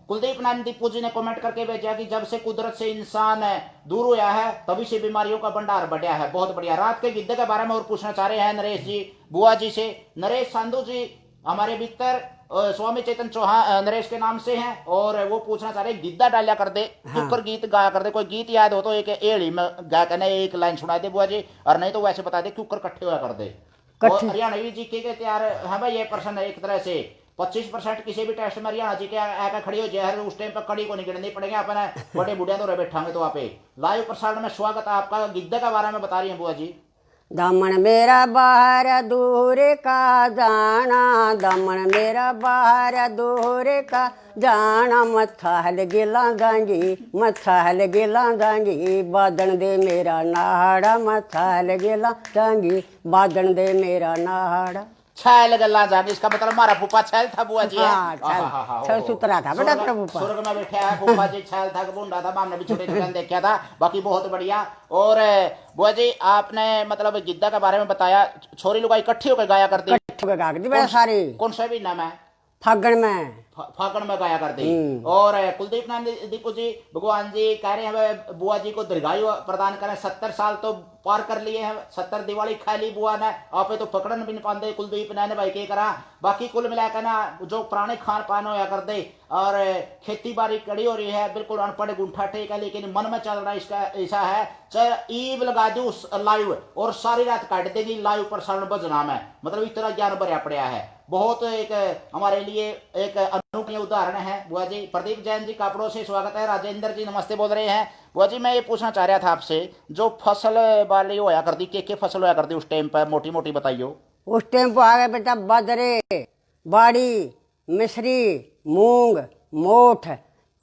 कुलदीप नाम दीपू जी ने कमेंट करके भेजा कि जब से कुदरत से इंसान दूर हुआ है तभी से बीमारियों का भंडार बढ़ा है। बहुत बढ़िया। रात के गिद्दे के बारे में और पूछना चाह रहे हैं नरेश जी बुआ जी से। नरेश सांधु जी हमारे भीतर स्वामी चेतन चौहान नरेश के नाम से हैं, और वो पूछना चाह रहे गिद्दा डालिया कर दे, चुकर गीत गाया कर दे, कोई गीत याद हो तो एक एड़ी में गा करने एक लाइन सुना दे बुआ जी, और नहीं तो वैसे बता दे क्यों इकट्ठे हुआ कर दे। हरियाणवी जी के तैयार है भाई, ये प्रश्न है एक तरह से 25% किसी भी टेस्ट में हरियाणा जी के आकर खड़ी हो जाए, उस टाइम पर कड़ी को नहीं गिननी पड़ेगा, अपने बड़े बुढ़िया तो बैठांगे। तो आप लाइव प्रसारण में स्वागत है आपका। गिद्दे के बारे में बता रही है बुआ जी। दामन मेरा बाहर दूर का जाना, दामन मेरा बाहर दूर का जाना, मत्था हल गिला जाएंगी, मत्था हल गिला जाएंगी, बादन दे मेरा नाड़ा, मत्था हल गिला जाएंगी, बादन दे मेरा नाड़ा। छैल गल्ला जागे, इसका मतलब हमारा फूफा छैल था बुआ जी। छैल सुतरा था बेटा तेरा फूफा, स्वर्ग में बैठा है फूफा जी, छैल था बुंडा था, हमने भी छोटे छोटे देखा था। बाकी बहुत बढ़िया। और बुआ जी आपने मतलब गिद्दा के बारे में बताया, छोरी लोग इकट्ठी होकर गाया करती, सारी कौन सा भी नाम है, फागण में, फागण में गाया करती। और कुलदीप नाम दीपू जी भगवान जी कह रहे हैं बुआ जी को दीर्घायु प्रदान करें, 70 साल तो पार कर लिए हैं, 70 दिवाली खा ली बुआ ने, आप तो पकड़न भी नहीं पाते कुलदीप ने भाई के करा। बाकी कुल मिलाकर ना जो पुराने खान पान होया कर दे, और खेती बाड़ी कड़ी हो रही है, बिल्कुल अनपढ़ गुंठा टेक है, लेकिन मन में चल रहा इसका ऐसा है, चाहे ईब लगा दू लाइव और सारी रात काट देगी लाइव प्रसारण बजना में, मतलब इतना ज्ञान भरा पड़ा है। बहुत एक हमारे लिए एक अनूठी उदाहरण है बुआ जी। प्रदीप जैन जी कापड़ों से स्वागत है। राजेंद्र जी नमस्ते बोल रहे हैं। बुआ जी मैं ये पूछना चाह रहा था आपसे, जो फसल वाली होया करती, के फसल होया करती उस टाइम पर, मोटी मोटी बताइयो। उस टाइम पर आ गए बेटा बाजरे, बाड़ी, मिश्री, मूंग, मोठ,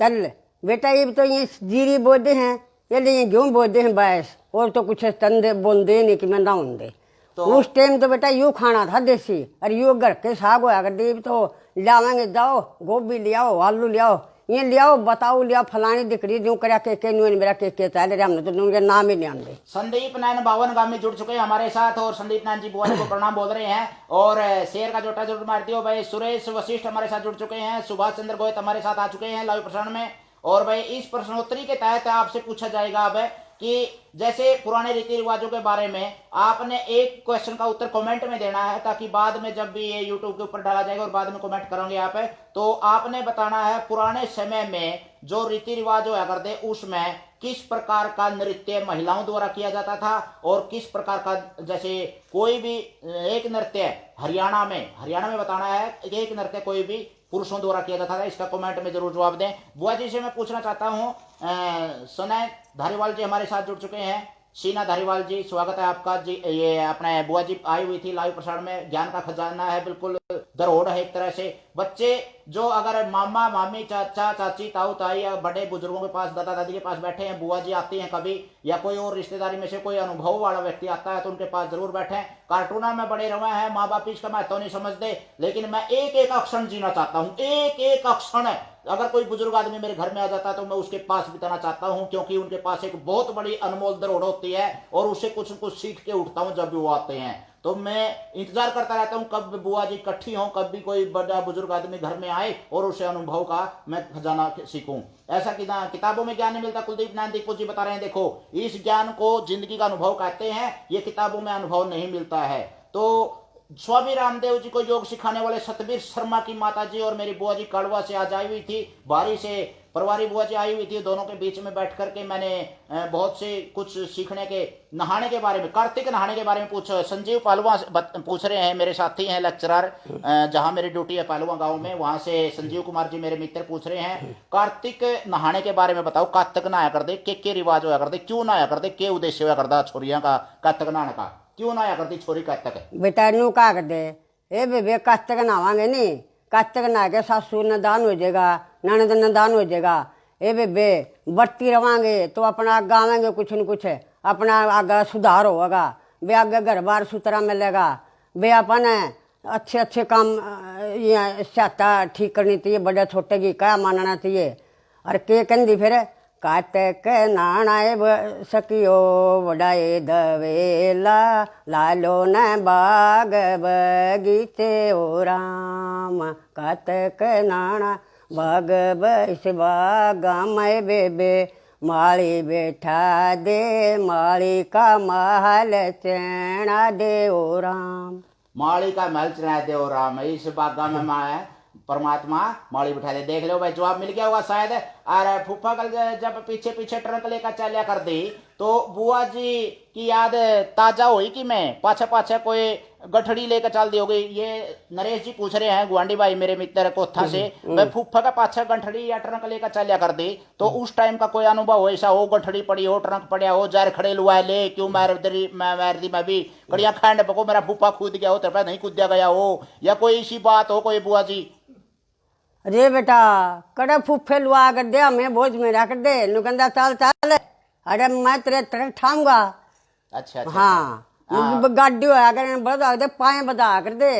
तल। बेटा ये तो ये जीरी बोते हैं, ये गेहूँ बोते हैं बस, और तो कुछ तंदे बोंदे नहीं कि मैं ना दे। तो उस टाइम तो बेटा यू खाना था देसी, और यू घर के साग होया कर दे, तो लावेंगे, जाओ गोभी ले आओ, आलू ले आओ, ये ले आओ, बताओ ले आओ, फलानी दिकड़ी जो करा के मेरा के चाहे हमने तो उनके नाम ही नहीं आते। संदीप नैन 52 गांव में जुड़ चुके हैं हमारे साथ, और संदीप नैन जी बुआ जी को प्रणाम बोल रहे हैं। और शेर का जोटा जरूर मारती हो भाई। सुरेश वशिष्ठ हमारे साथ जुड़ चुके हैं, सुभाष चंद्र गोयत हमारे साथ आ चुके हैं लाइव प्रसारण में। और भाई इस प्रश्नोत्तरी के तहत आपसे पूछा जाएगा अब कि जैसे पुराने रीति रिवाजों के बारे में आपने एक क्वेश्चन का उत्तर कमेंट में देना है, ताकि बाद में जब भी ये यूट्यूब के ऊपर डाला जाएगा और बाद में कमेंट करोगे आप, तो आपने बताना है पुराने समय में जो रीति रिवाज होया करते उसमें किस प्रकार का नृत्य महिलाओं द्वारा किया जाता था, और किस प्रकार का, जैसे कोई भी एक नृत्य हरियाणा में बताना है, एक नृत्य कोई भी पुरुषों द्वारा किया जाता था। इसका कमेंट में जरूर जवाब दें। बुआ जी से मैं पूछना चाहता हूँ, सनय धारीवाल जी हमारे साथ जुड़ चुके हैं। शीना धारीवाल जी स्वागत है आपका जी। ये अपने बुआ जी आई हुई थी लाइव प्रसारण में, ज्ञान का खजाना है, बिल्कुल धरोहर है एक तरह से। बच्चे जो अगर मामा मामी चाचा चाची ताऊ ताई या बड़े बुजुर्गों के पास, दादा दादी के पास बैठे हैं, बुआ जी आती हैं कभी, या कोई और रिश्तेदारी में से कोई अनुभव वाला व्यक्ति आता है तो उनके पास जरूर बैठे। कार्टूना में बड़े रहे हैं, माँ बाप इसका महत्व नहीं समझते, लेकिन मैं एक एक अक्षण जीना चाहता हूँ, एक एक अक्षण। अगर कोई बुजुर्ग आदमी मेरे घर में आ जाता है तो मैं उसके पास बिताना चाहता हूं, क्योंकि उनके पास एक बहुत बड़ी अनमोल धरोहर होती है, और उससे कुछ न कुछ सीख के उठता हूं जब भी वो आते हैं। तो मैं इंतजार करता रहता हूं कब बुआ जी इकट्ठी हों, कब भी कोई बड़ा बुजुर्ग आदमी घर में आए और उसे अनुभव का मैं खजाना सीखूं। ऐसा किताबों में ज्ञान नहीं मिलता। कुलदीप नारायण दीपू जी बता रहे हैं, देखो इस ज्ञान को जिंदगी का अनुभव कहते हैं, ये किताबों में अनुभव नहीं मिलता है। तो स्वामी रामदेव जी को योग सिखाने वाले सतबीर शर्मा की माता जी और मेरी बुआ जी कड़वा से आज आई हुई थी, बारी से परवारी बुआ जी आई हुई थी। दोनों के बीच में बैठ करके मैंने बहुत से कुछ सीखने के, नहाने के बारे में, कार्तिक नहाने के बारे में पूछा। संजीव पालवा पूछ रहे हैं, मेरे साथी हैं लेक्चरर, जहां मेरी ड्यूटी है पालवा गांव में, वहां से संजीव कुमार जी मेरे मित्र पूछ रहे हैं, कार्तिक नहाने के बारे में बताओ। कार्तिक नहाया कर दे, के रिवाज होया कर दे, क्यों नहाया कर दे, के उद्देश्य होया करता छोरिया का कार्तिक नहाने का, क्यों नहाया करती छोरी कार्तिक? बेटा नू का कर दे, ए बेबे कार्तिक नहावांगे नहीं, कार्तिक नहा के सासू न दान हो जाएगा, ननद न दान हो जाएगा। ए बेबे बरती रवांगे तो अपना आगे आवेंगे कुछ न कुछ, अपना आगे सुधार होगा, बे आगे घर बार सुथरा मिलेगा, बे अपन अच्छे अच्छे काम ये चाहता ठीक करनी चाहिए, बड़े छोटे की क्या मानना चाहिए। और के कहती फिर कार्तिक नाणाए सकियो वडाए दवेला, लालो न बाग बगीचे ओ राम, कार्तिक नाणा बाग बस बागा मैं बेबे, माली बैठा दे माली का महल चैना दे ओ राम। माली का महल चढ़ा दे ओ राम, इस बागा में माँ परमात्मा माली बिठा दे। देख लो भाई, जवाब मिल गया होगा शायद। और फूफा कल जब पीछे पीछे ट्रक लेकर चलिया कर दी तो बुआ जी की याद ताजा हुई कि मैं पाछे पाछे कोई गठड़ी लेकर चल दी होगी। ये नरेश जी पूछ रहे हैं, गुआंडी भाई मेरे मित्र कोथा से, भाई फूफा का पाछे गठड़ी या ट्रक लेकर चलिया कर दी तो उस टाइम का कोई अनुभव ऐसा हो, गठड़ी पड़ी हो, ट्रक पड़ा हो, जार खड़े लुआ है, ले क्यों मार दी मैं भी कड़िया खैंड पको, मेरा फूफा कूद गया हो, तेरे पे नहीं कूदा गया हो, या कोई ऐसी बात हो कोई बुआ जी? अरे बेटा कड़े फूफे लुआ कर दे, हमें भोज में रख दे, नु कहता चल चल, अरे मैं तेरे ट्रक ठाऊंगा। अच्छा हाँ गाड़ी होया कर बता दे, पाए बता कर दे,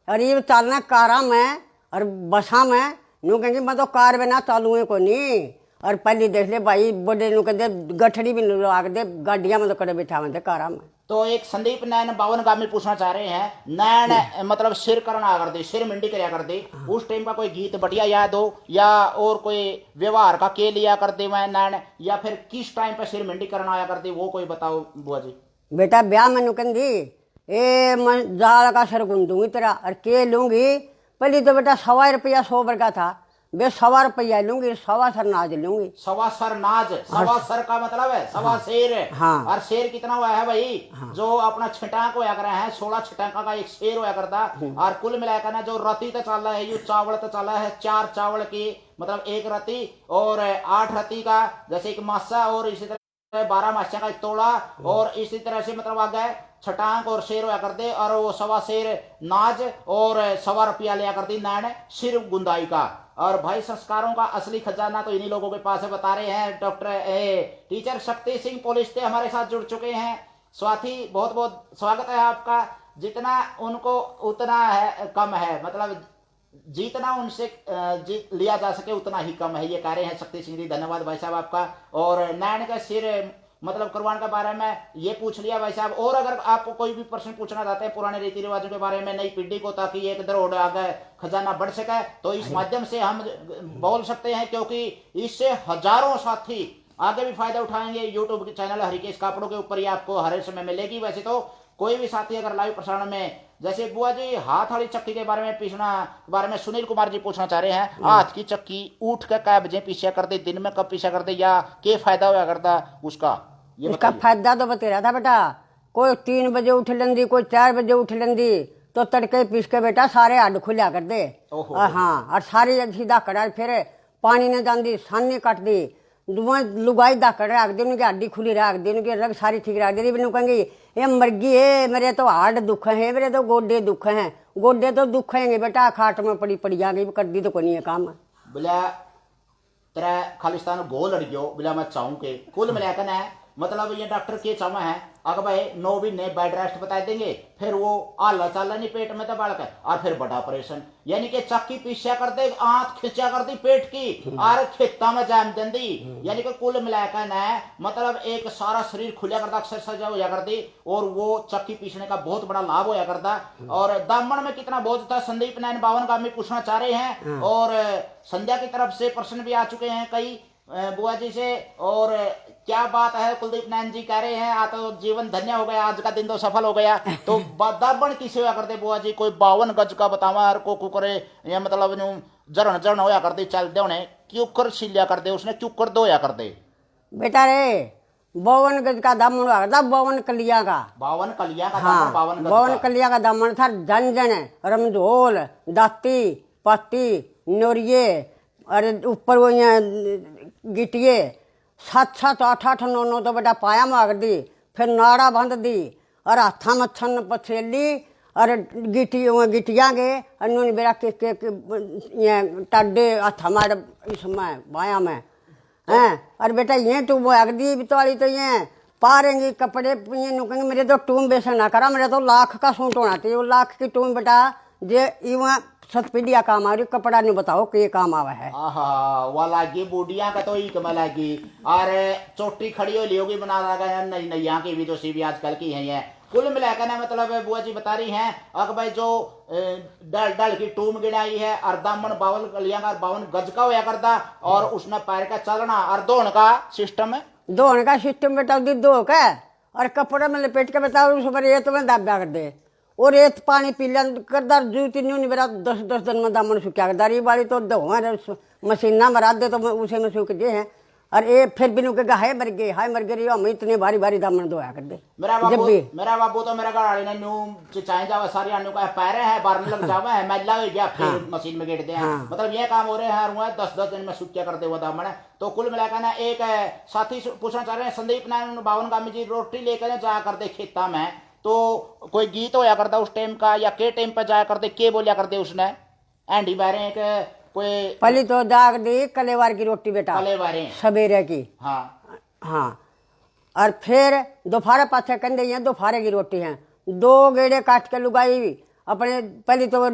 अरे ये चलना कारा में और बसा में, नु कहेंगे मैं तो कार में ना चालू है को नहीं। और पहले देख ले भाई बड़े नु कहते गठड़ी भी लुआ कर दे, गाड़िया में तो कड़े बिठा में कारा में। तो एक संदीप नैन बावन गामी पूछना चाह रहे हैं, नैन मतलब सिर करना कर दे, सिर मिंडी करया कर दे, उस टाइम का कोई गीत बढ़िया याद हो, या और कोई व्यवहार का के लिया कर दे मैं नैन, या फिर किस टाइम पे सिर मिंडी करना आया कर दे, वो कोई बताओ बुआ जी। बेटा ब्याह में नुकंदी ए मैं जाल का सर गुंदूंगी तेरा, और के लूंगी पहले तो बेटा 1.25 रुपया 100 का था, बे 1.25 रुपया लूंगी, 1.25 सर नाज लूंगी। 1.25 सर नाज, 1.25 सर का मतलब है 1.25 शेर। हाँ। और शेर कितना हुआ है भाई? हाँ। जो अपना छिटाक होया कर है, 16 छिटाका का एक शेर होया करता। और कुल मिलाकर ना जो रति तो चल रहा है, यू चावल तो चल रहा है 4 चावल की, मतलब एक रति, और 8 रति का जैसे एक मासा, और इसी तरह 12 मासा का एक तोड़ा, और इसी तरह से मतलब आ गए छटांक और शेर होया कर दे, और वो 1.25 शेर नाज और 1.25 रुपया लिया कर दी नैन सिर गुंदाई का। और भाई संस्कारों का असली खजाना तो इन्हीं लोगों के पास है, बता रहे हैं doctor teacher Shakti Singh police हमारे साथ जुड़ चुके हैं। स्वाति बहुत बहुत स्वागत है आपका। जितना उनको उतना है कम है, मतलब जितना उनसे जीत लिया जा सके उतना ही कम है, ये कह रहे हैं शक्ति सिंह जी। धन्यवाद भाई साहब आपका। और नैन का सिर मतलब कुर्बान के बारे में ये पूछ लिया भाई साहब। और अगर आपको कोई भी प्रश्न पूछना चाहते हैं पुराने रीति रिवाजों के बारे में, नई पीढ़ी को, ताकि एक दरोड़ आगे खजाना बढ़ सके, तो इस माध्यम से हम बोल सकते हैं, क्योंकि इससे हजारों साथी आगे भी फायदा उठाएंगे। यूट्यूब के चैनल हरिकेश कापड़ों के ऊपर ही आपको हर समय मिलेगी। वैसे तो कोई भी साथी अगर लाइव प्रसारण में, जैसे बुआ जी हाथ वाली चक्की के बारे में बारे में सुनील कुमार जी पूछना चाह रहे हैं, हाथ की चक्की उठ कर कै बजे पीछा कर दे, दिन में कब पीछा कर दे, या क्या फायदा हुआ करता उसका? इसका फायदा तो बतेरा था बेटा, कोई 3 बजे उठ लेंदी, कोई 4 बजे उठ लेंदी, तो तड़के पीस के बेटा सारे हड्ड खुलिया कर दे। हाँ, और सारी सीधा कड़ा फिर पानी ने जाती, सानी कट दी, लुगाई दाकड़ रख दी, उनकी हड्डी खुली रख दी, उनकी रग सारी ठीक रख दी। मैंने कहेंगे ये मर्गी है, मेरे तो हार्ट दुख है, मेरे तो गोडे दुख हैं, गोडे तो दुख है बेटा, खाट में पड़ी पड़ी जाएगी, कर दी तो कोई नहीं है काम। बोला तेरा खालिस्तान गो लड़ गयो, बोला मैं चाहूँ के कुल मिलाकर है, मतलब ये डॉक्टर के चामा है, अगर भाई 9 महीने बेड रेस्ट बता देंगे, फिर वो आला चाला नहीं पेट में तो बालक है, और फिर बड़ा ऑपरेशन, यानी कि चक्की पीछा कर दे, आंख खिंचा कर दी पेट की, और खेता में जाम दी, यानी कि कुल मिलाकर न मतलब एक सारा शरीर खुलिया करता, एक्सरसाइज होया कर दी, और वो चक्की पीछने का बहुत बड़ा लाभ होया करता। और दामन में कितना बोझ था, संदीप नैन 52 गामी पूछना चाह रहे हैं। और संध्या की तरफ से प्रश्न भी आ चुके हैं कई बुआ जी से, और क्या बात है कुलदीप नैन जी कह रहे हैं आ तो जीवन धन्य हो गया, आज का दिन तो सफल हो गया। तो दाबण की सेवा करते बुआ जी, कोई 52 गज का बतावा हर को कुकरे या मतलब जरण जरण होया करते चलते उन्हें क्यों कर छिलिया करते उसने क्यों कर धोया करते। बेटा रे 52 गज का दामन हुआ करता, 52 कलिया का। 52 कलिया का हाँ, 52 गज 52 का। कलिया का दामन था। जन जन रमझोल दाती पाती नोरिये और ऊपर वो यहाँ गिटिये 7-7 8-8 9-9 तो बेटा पाया मार दी, फिर नाड़ा बंध दी और हाथा मच्छन पथेली और गिटिया गए और नून बेरा के टाडे हाथा मार इसमें बाया में हैं। और बेटा ये तू वो अगदी बितवाली तो ये पारेंगी कपड़े ये नुकेंगे मेरे तो टूम बेसन ना करा, मेरे तो लाख का सूट होना चाहिए। वो लाख की टूम बेटा जे इवा सतपीडिया काम आ रही, कपड़ा नहीं बताओ कि ये काम आवा है। आहा वो लागी बूढ़िया का तो एक में लागी और चोटी खड़ी हो ली होगी बना लगा नई नई यहाँ की भी जो सी भी आजकल की है ये कुल मिलाकर ना मतलब बुआ जी बता रही हैं अक भाई जो डल डल की टूम गिनाई है और दामन 52 कलियां का 52 गज का होया करता और उसने पैर का चलना और धोने का सिस्टम है। धोने का सिस्टम बेटा दी धो के और कपड़े में लपेट के बताओ उस पर रेत में दाब्या कर दे और रेत पानी पी लिया करदार जू तीन नहीं मेरा 10-10 दिन में दामन सूख्या करदार ये वाली तो दो मशीना मरा दे तो उसे में सूख दे हैं और ये फिर भी नुकेगा हाय मर गए हम इतने भारी भारी दामन धोया कर दे। मेरा बाबू तो मेरा गाड़ी ने नू चिचाई जावे सारी अन्नू का पैरे है बारने लग जावे है मैला हो गया फिर मशीन में गेट दे हैं। मतलब ये काम हो रहे हैं 10-10 दिन में सूख्या करते हुए दामन। तो कुल मिलाकर ना एक साथी पूछना चाह रहे हैं संदीप नारायण 52 गामी जी रोटी लेकर जाया करते खेता में तो कोई गीत होया करता उस टाइम का या के टाइम पे जाया करते के बोलिया करते उसने एंडी बारे एक कोई पहली तो दाग दी कलेवार की रोटी बेटा कलेवारे सवेरे की। हाँ और फिर दोपहर पाछे कंधे हैं दोपहर की रोटी है 2 गेड़े काट के लुगाई अपने पहली तो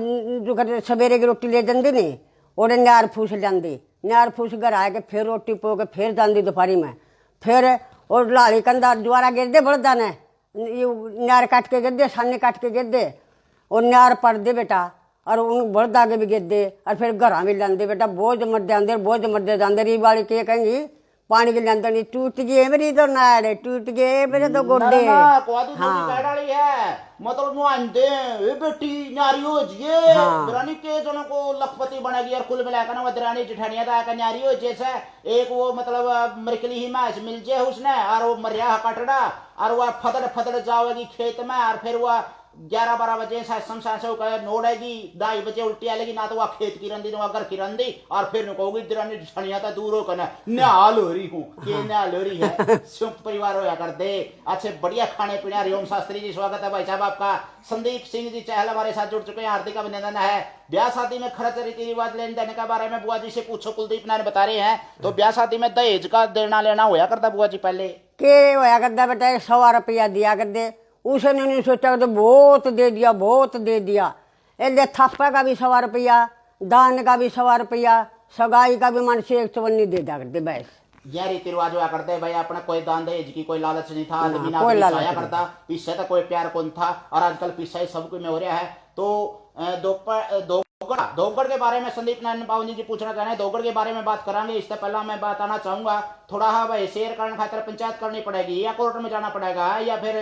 जो सवेरे की रोटी ले जाती नहीं और न्यार फूस जाती न्यार फूस घर आके फिर रोटी पो के फिर जाती दोपहरी में फिर और लाली कंधा द्वारा गिर दे बड़दा ने न्यार काट के गिर दे सामने काट के गिर दे और न्यार पड़ दे बेटा और उन बड़द आगे भी गिर दे और फिर घर भी लाते बेटा बोझ मरदे आंदे बोझ मरदे जाते री वाली के कहेंगी पानी के लाते नहीं टूट गए मेरी तो नाड़ टूट गए मेरे तो गोडे। है मतलब नुआंदे ए बेटी न्यारी हो जिए दरानी के जनों को लखपति बनेगी और कुल मिलाकर ना वो दरानी जेठानिया दा का न्यारी हो जैसे एक वो मतलब मरकली ही मैच मिल जाए उसने और वो मरिया कटड़ा और वह फदड़ जाओगी खेत में और फिर वह 11-12 बजे शमशान से नोड़ेगी 2:30 बजे उल्टी आएगी ना तो वह खेत की रंदी ना घर की रंदी और फिर कहोगी दरानी जेठानिया ता दूर हो करना न्याल हो रही हूँ ये न्याल हो रही है सुख परिवार होया कर दे। अच्छे बढ़िया खाने पीने हरिओम शास्त्री जी स्वागत है भाई साहब आपका। संदीप सिंह जी चहल हमारे साथ जुड़ चुके हैं, हार्दिक अभिनंदन है। ब्याह शादी में खर्च रीति रिवाज लेन देने के बारे में बुआ जी से पूछो कुलदीप नारायण बता रहे हैं। तो ब्याह शादी में दहेज का देना लेना होया करता बुआ जी पहले के होया करता बेटा 100 रुपया दिया कर दे उसने नहीं सोचा तो बहुत दे दिया इसलिए थापा का भी 100 रुपया दान का भी 100 रुपया सगाई का भी मन से 154 दे दिया करते बस। यह रीति रिवाज हुआ करते भाई अपना कोई दान दहेज की कोई लालच नहीं था आदमी ना करता पीछे तो कोई प्यार कौन था और आजकल पीछे सब कुछ में हो रहा है। तो दोगड़ के बारे में संदीप नारायण पावनी जी पूछना चाह रहे हैं दोगड़ के बारे में बात करांगे। इससे पहला मैं बताना चाहूंगा थोड़ा हाँ भाई शेयर करने खातिर पंचायत करनी पड़ेगी या कोर्ट में जाना पड़ेगा या फिर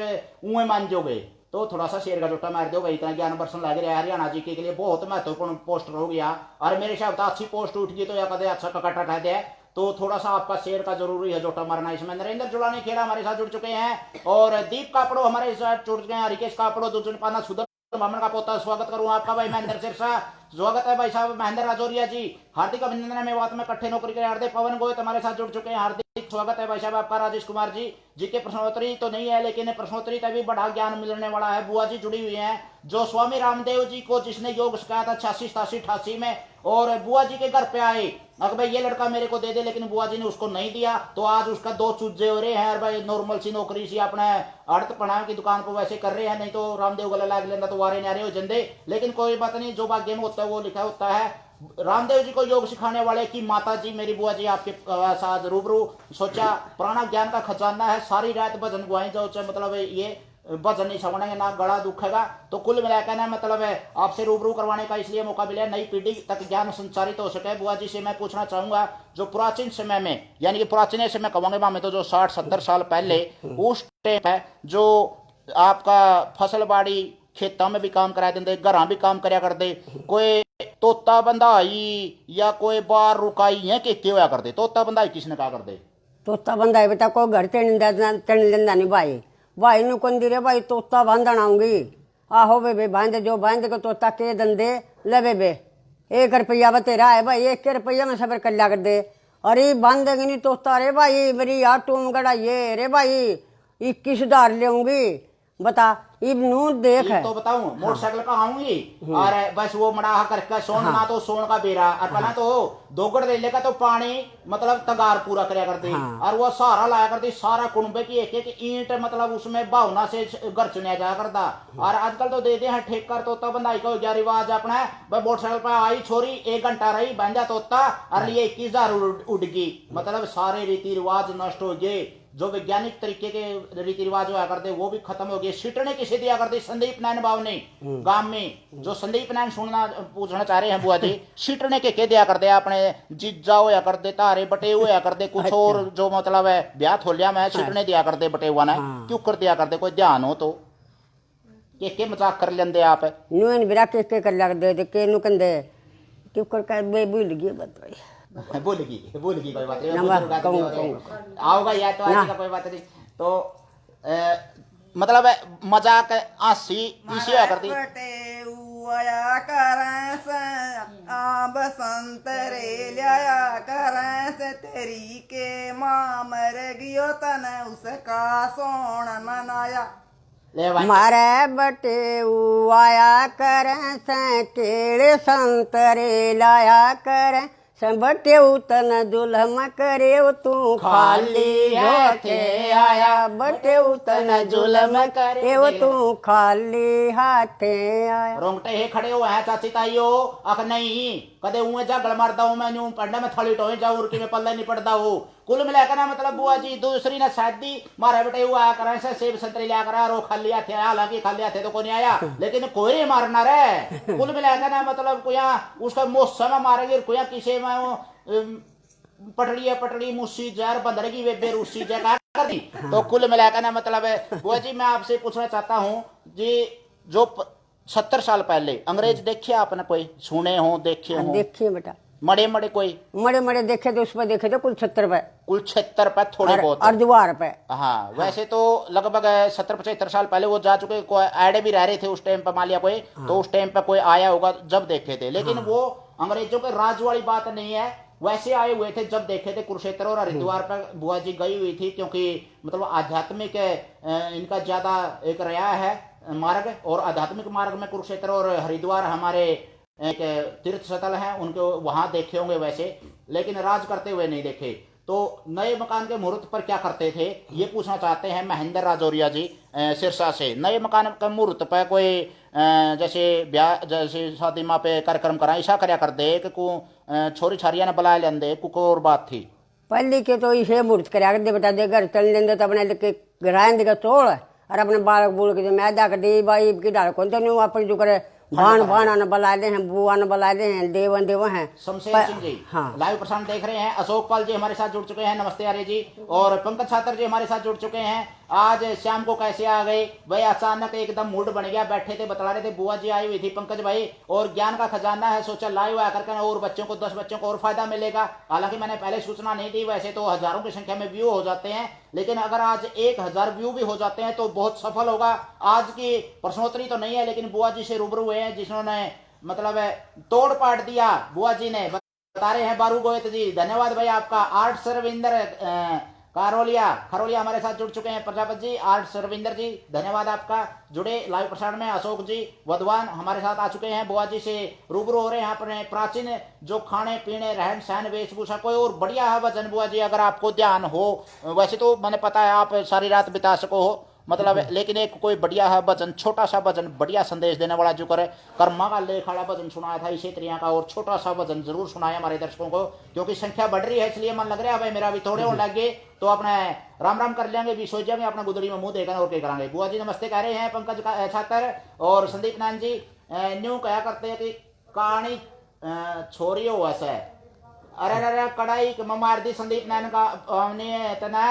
उए मान जोगे तो थोड़ा सा शेयर का जोटा मार दोगे इतना ज्ञान वर्षन लग रहा है हरियाणा जी के लिए बहुत महत्वपूर्ण पोस्ट हो गया और मेरे हिसाब से अच्छी पोस्ट उठ गई तो या कदे अच्छा ककटा कह दे तो थोड़ा सा आपका शेयर का जरूरी है जोटा मारना। इसमें नरेंद्र जुड़ानी खेड़ा हमारे साथ जुड़ चुके हैं और दीप कापड़ो हमारे साथ जुड़ चुके हैं, रिकेश कापड़ो दुर्जन पाना सुधर बामन का पोता स्वागत करूं आपका भाई महेंद्र सिरसा स्वागत है भाई साहब महेंद्र राजौरिया जी हार्दिक अभिनंदन में बात में कट्ठे नौकरी के हार्दिक पवन गोयत हमारे साथ जुड़ चुके हैं हार्दिक स्वागत है भाई साहब आपका। राजेश कुमार जी के प्रश्नोत्तरी तो नहीं है लेकिन प्रश्नोत्तरी का भी बड़ा ज्ञान मिलने वाला है। बुआ जी जुड़ी हुई है जो स्वामी रामदेव जी को जिसने योग सिखाया था 86, 87, 88 में और बुआ जी के घर पे आए अगर भाई ये लड़का मेरे को दे दे लेकिन बुआ जी ने उसको नहीं दिया तो आज उसका 2 चूजे हो रहे हैं और भाई नॉर्मल सी नौकरी सी अपने अर्थ पढ़ाने की दुकान पर वैसे कर रहे हैं नहीं तो रामदेव गला लाग लेना तो वारे नारे हो जंदे। लेकिन कोई बात नहीं जो भाग्य में होता है वो लिखा होता है। रामदेव जी को योग सिखाने वाले की माता जी मेरी बुआ जी आपके साथ रूबरू सोचा पुराना ज्ञान का खजाना है सारी रात भजन गुआई जो मतलब ये वजन नहीं संभालेंगे ना गला दुखेगा। तो कुल मिलाकर ना मतलब है आपसे रूबरू करवाने का इसलिए मौका मिला, नई पीढ़ी तक ज्ञान संचारित हो सके। बुआ जी से मैं पूछना चाहूंगा, जो प्राचीन समय में यानी कि प्राचीन समय कहूंगे मैं तो जो 60-70 साल पहले उस टाइम है जो आपका फसल बाड़ी खेतों में भी काम करा देंगे, घर भी काम करया करते, कोई तोता बंधाई या कोई बार रुकाई है के होया करते। तोता बंधाई किसने कहा करते? तोता बंदा है बेटा, को घर चढ़ लेंदा नहीं भाई, भाई नु कौन रे भाई तोता बांधन आऊंगी, आहो बे बांध जो बांध के तोता के धंधे ले बे 1 रुपया बतेरा है भाई, 1 रुपया में सबर कर लिया कर दे। अरे बांधेगी नहीं तोता रे भाई, मेरी यार टूम गड़ा ये रे भाई 21 हज़ार लेऊंगी, बता इब नू देख है तो बताऊं मोटरसाइकिल का आऊंगी और बस वो मड़ाहा करके सोन ना तो सोन का बेरा और पहला तो दोगड़ दे लेगा तो पानी मतलब तगार पूरा करया करती और वो सहारा लाया करती, सारा कुंबे की एक एक ईंट मतलब उसमें भावना से घर चुनिया जाया करता। और आजकल तो देते हैं ठेक कर तोता बंधाई का क्या रिवाज अपना, भाई मोटरसाइकिल पर आई छोरी 1 घंटा रही बांधा तोता और ये 21 हज़ार उड़ गई। मतलब सारे रीति रिवाज नष्ट हो गए, जो वैज्ञानिक तरीके के रीति रिवाज हुआ करते वो भी खत्म हो गए। सिटने किसे दिया करते? संदीप नारायण बाबू ने गांव में जो संदीप नारायण सुनना पूछना चाह रहे हैं बुआ जी, सिटने के दिया करते अपने जीजा होया करते, तारे बटे हुआ करते, कुछ और जो मतलब है ब्याह थोलिया में सिटने दिया करते बटे हुआ ना, क्यों कर दिया करते? कोई ध्यान हो तो के मजाक कर लेंदे आप नु इन बिरा के कर लग दे के नु कंदे क्यों कर बे भूल गई बताई बोलेगी कोई बात नहीं, आओगा या तो आज का कोई बात नहीं। तो मतलब मजाक हंसी इसी होया करती। बसंतरे लिया करें से तेरी के माँ मर गयो तने उसका सोन मनाया। मारे बटे आया करें से केड़े संतरे लाया करें बटे तन जुलम करे तू खाली हाथे आया, बटे तन जुलम करे तू खाली हाथे आया। रोंगटे हे खड़े हुए हैं चाची ताइयो, अख नहीं कदे उए जागल मारता हूँ मैं यूं पढ़ने में थली टोए जाऊं उर्की में पल्ले नहीं पड़ता हूँ। कुल मिलाकर ना मतलब बुआ जी दूसरी ने शादी मारे बेटे हुआ करें से सेब संतरे लिया करा रो खाली हाथे, हालांकि खाली हाथे तो कोई आया लेकिन कोई नहीं मारना रे। कुल मिलाकर ना मतलब कोया उसका मौसम मारेंगे कोया किसे में पटड़ी मुस्सी जहर बंदरगी वे बेरूसी जगह कर दी। तो कुल मिलाकर ना मतलब बुआ जी मैं आपसे पूछना चाहता हूँ जी, जो 70 साल पहले अंग्रेज देखे आपने कोई सुने हो देखे हो? देखिए बेटा मड़े कोई मड़े देखे तो उस पर देखे थे कुल 70 रुपए, कुल 76 रुपए थोड़े बहुत अर्धवार रुपए। हाँ वैसे तो लगभग 70-75 साल पहले वो जा चुके, कोई आड़े भी रह रहे थे उस टाइम पर मान लिया कोई, तो उस टाइम पर कोई आया होगा जब देखे थे, लेकिन वो अंग्रेजों के राज वाली बात नहीं है, वैसे आए हुए थे जब देखे थे। कुरुक्षेत्र और हरिद्वार पर बुआ जी गई हुई थी क्योंकि मतलब आध्यात्मिक इनका ज्यादा एक रहा है मार्ग, और आध्यात्मिक मार्ग में कुरुक्षेत्र और हरिद्वार हमारे एक तीर्थ स्थल हैं, उनको वहां देखे होंगे वैसे, लेकिन राज करते हुए नहीं देखे। तो नए मकान के मुहूर्त पर क्या करते थे ये पूछना चाहते हैं महेंद्र राजौरिया जी सिरसा से। नए मकान के मुहूर्त पर कोई जैसे ब्याह जैसे शादी माँ पे कार्यक्रम करा ऐसा करया कर दे कि छोरी छारिया ने बुला लेंदे कुछ और बात थी पहले के तो इसे मुहूर्त करा कर दे बेटा, दे घर चल लेंदे तो अपने लेके ग्राइन देगा तोड़ और अपने बालक बोल के मैदा कर दे भाई की डाल कौन तो अपने जो करे भान न बुला ले हैं, बुआ न बुला ले हैं, देव हैं। शमशेर सिंह जी लाइव प्रसारण देख रहे हैं, अशोक पाल जी हमारे साथ जुड़ चुके हैं, नमस्ते आर्य जी, और पंकज छात्र जी हमारे साथ जुड़ चुके हैं। आज शाम को कैसे आ गए भाई? अचानक एकदम मूड बन गया, बैठे थे बतला रहे थे बुआ जी आई हुई थी पंकज भाई, और ज्ञान का खजाना है, सोचा लाइव आकर के और बच्चों को 10 बच्चों को और फायदा मिलेगा। हालांकि मैंने पहले सूचना नहीं दी, वैसे तो हजारों की संख्या में व्यू हो जाते हैं, लेकिन अगर आज 1000 व्यू भी हो जाते हैं तो बहुत सफल होगा। आज की प्रश्नोत्तरी तो नहीं है, लेकिन बुआ जी से रूबरू हुए हैं जिन्होंने मतलब तोड़ पाट दिया। बुआ जी ने बता रहे हैं बारू गोयत जी, धन्यवाद भाई आपका। आर्ट सरविंदर खरोलिया हमारे साथ जुड़ चुके हैं, प्रजापति जी, आर्ट सरविंदर जी धन्यवाद आपका। जुड़े लाइव प्रसारण में अशोक जी वधवान हमारे साथ आ चुके हैं, बुआ जी से रूबरू हो रहे हैं अपने प्राचीन जो खाने पीने रहन सहन वेशभूषा। कोई और बढ़िया है वचन बुआ जी अगर आपको ध्यान हो, वैसे तो मैंने पता है आप सारी रात बिता सको हो, मतलब लेकिन एक कोई बढ़िया है भजन, छोटा सा भजन, बढ़िया संदेश देने वाला जो करे कर्मा का लेख वाला भजन सुनाया था इसी तरिया का, और छोटा सा भजन जरूर सुनाया हमारे दर्शकों को, क्योंकि संख्या बढ़ रही है इसलिए मन लग रहा है भाई मेरा भी थोड़े होने लग गए तो अपने राम राम कर लेंगे भी सोच जाएंगे अपना गुदड़ी में मुंह देकर और क्या कराएंगे। बुआ जी नमस्ते कह रहे हैं पंकज छात्र और संदीप नान जी न्यू कहा करते हैं कि कहानी छोरी हो ऐसा है। अरे अरे कड़ाई मार दी संदीप नैन का हमने तना,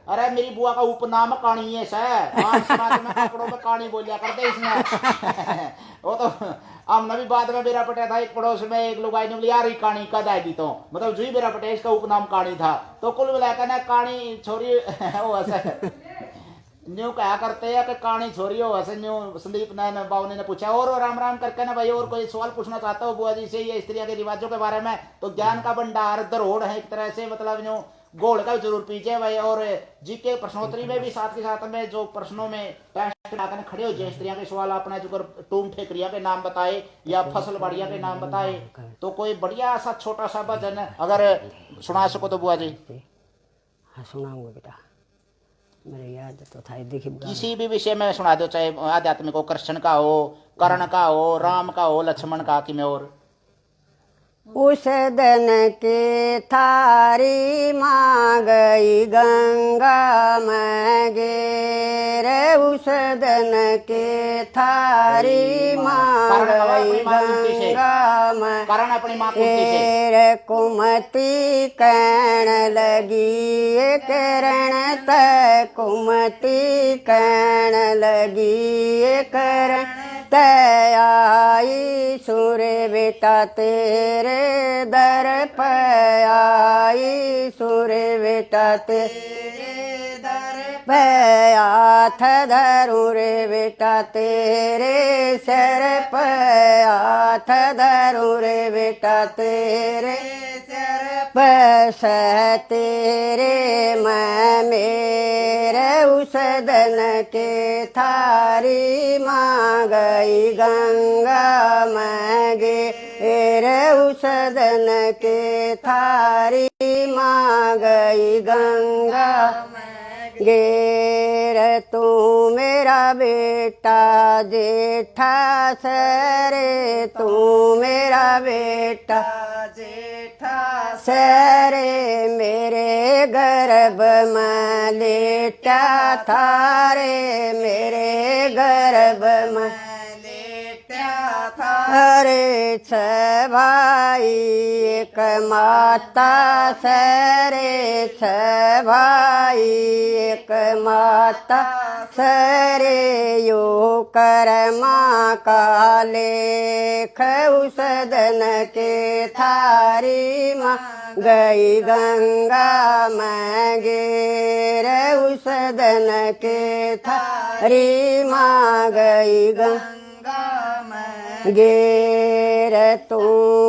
अरे मेरी बुआ का उपनाम कहानी है सर, में कपड़ों में कहानी बोलिया करते इसमें वो तो हमने भी बाद में बेरा पटे था एक पड़ोस में एक लोग आई ने बोली यार ये कहानी कद आएगी, तो मतलब जो ही बेरा पटे इसका उपनाम कहानी था, तो कुल मिलाकर ना कहानी छोरी वो ऐसा न्यू कहा करते हैं कि कहानी छोरी हो वैसे न्यू। संदीप नैन बावनी ने पूछा और राम राम करके ना भाई और कोई सवाल पूछना चाहता हो बुआ जी से ये स्त्रियों के रिवाजों के बारे में, तो ज्ञान का भंडार धरोहर है एक तरह से, मतलब न्यू गोल का जरूर पीछे भाई। और जी के प्रश्नोत्तरी में भी साथ के साथ में जो प्रश्नों में टेस्ट लगाकर खड़े हो जाए स्त्रियों के सवाल अपने जो टूम ठेकरिया के नाम बताए या फसल बाड़िया के नाम बताए, तो कोई बढ़िया सा छोटा सा भजन अगर सुना सको तो बुआ जी। हाँ सुनाऊंगा बेटा, मेरे याद तो था देखिए किसी भी विषय में सुना दो, चाहे आध्यात्मिक हो, कृष्ण का हो, कर्ण का हो, राम का हो, लक्ष्मण का कि में और। उस दिन के थारी माँ गई गंगा में गे, उस दिन के थारी माँ गई गंगा में कारण अपनी माँ से कुमति कहन लगी करण त कुमति कहन लगी करण आई सूर्य बेटा तेरे दर पे आई सूर्य बेटा तेरे दर पे हाथ धरूं रे बेटा तेरे सर पे हाथ धरूं रे बेटा तेरे सर पे सह तेरे मैं मेरे उस दिन के थारी माँ गई गंगा में गे, उस दिन के थारी माँ गई गंगा गेर तू मेरा बेटा जेठा सरे तू मेरा बेटा जेठा सरे मेरे गर्भ में लेटा थारे मेरे गर्भ में लेटा था अरे छ भाई एक माता सरे छ भाई एक माता सरे यो कर्मा का लेख उस दिन के थारी माँ गई गंगा में गेर उस दिन के थारी माँ गई गंगा में गेर तू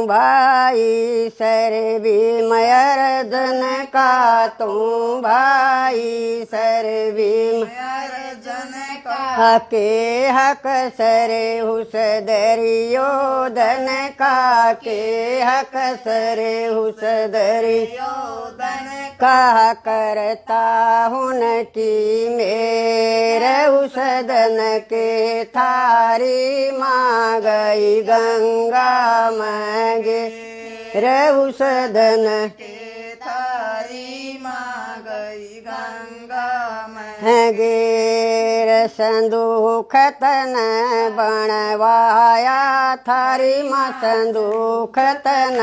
भाई सर भी मयर्दन का तू भाई सर भी मयर्दन का के हक सरे हुस दरियोदन का के हक सरे हुस दरियोदन का करता हुन की मेरे उस दिन के थारी माँ गई गंगा में गे उस दिन के थारी माँ गई गंगा में गेर संदूख तन बनवाया थारी माँ संदूख तन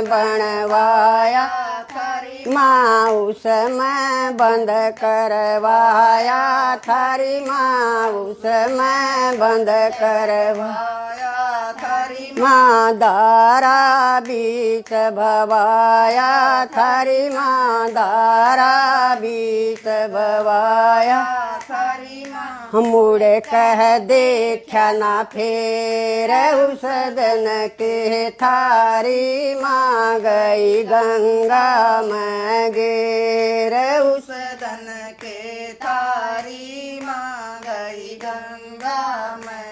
बनवाया थारी माँ उसमें बंद करवाया थारी माँ उसमें बंद करवाया थारी माँ दारा बीच भवाया थारी माँ दारा बीच भवाया थारी माँ मुड़ कह देखा ना फेर उस दिन के थारी माँ गई गंगा में गेर उस दिन के थारी माँ गई गंगा में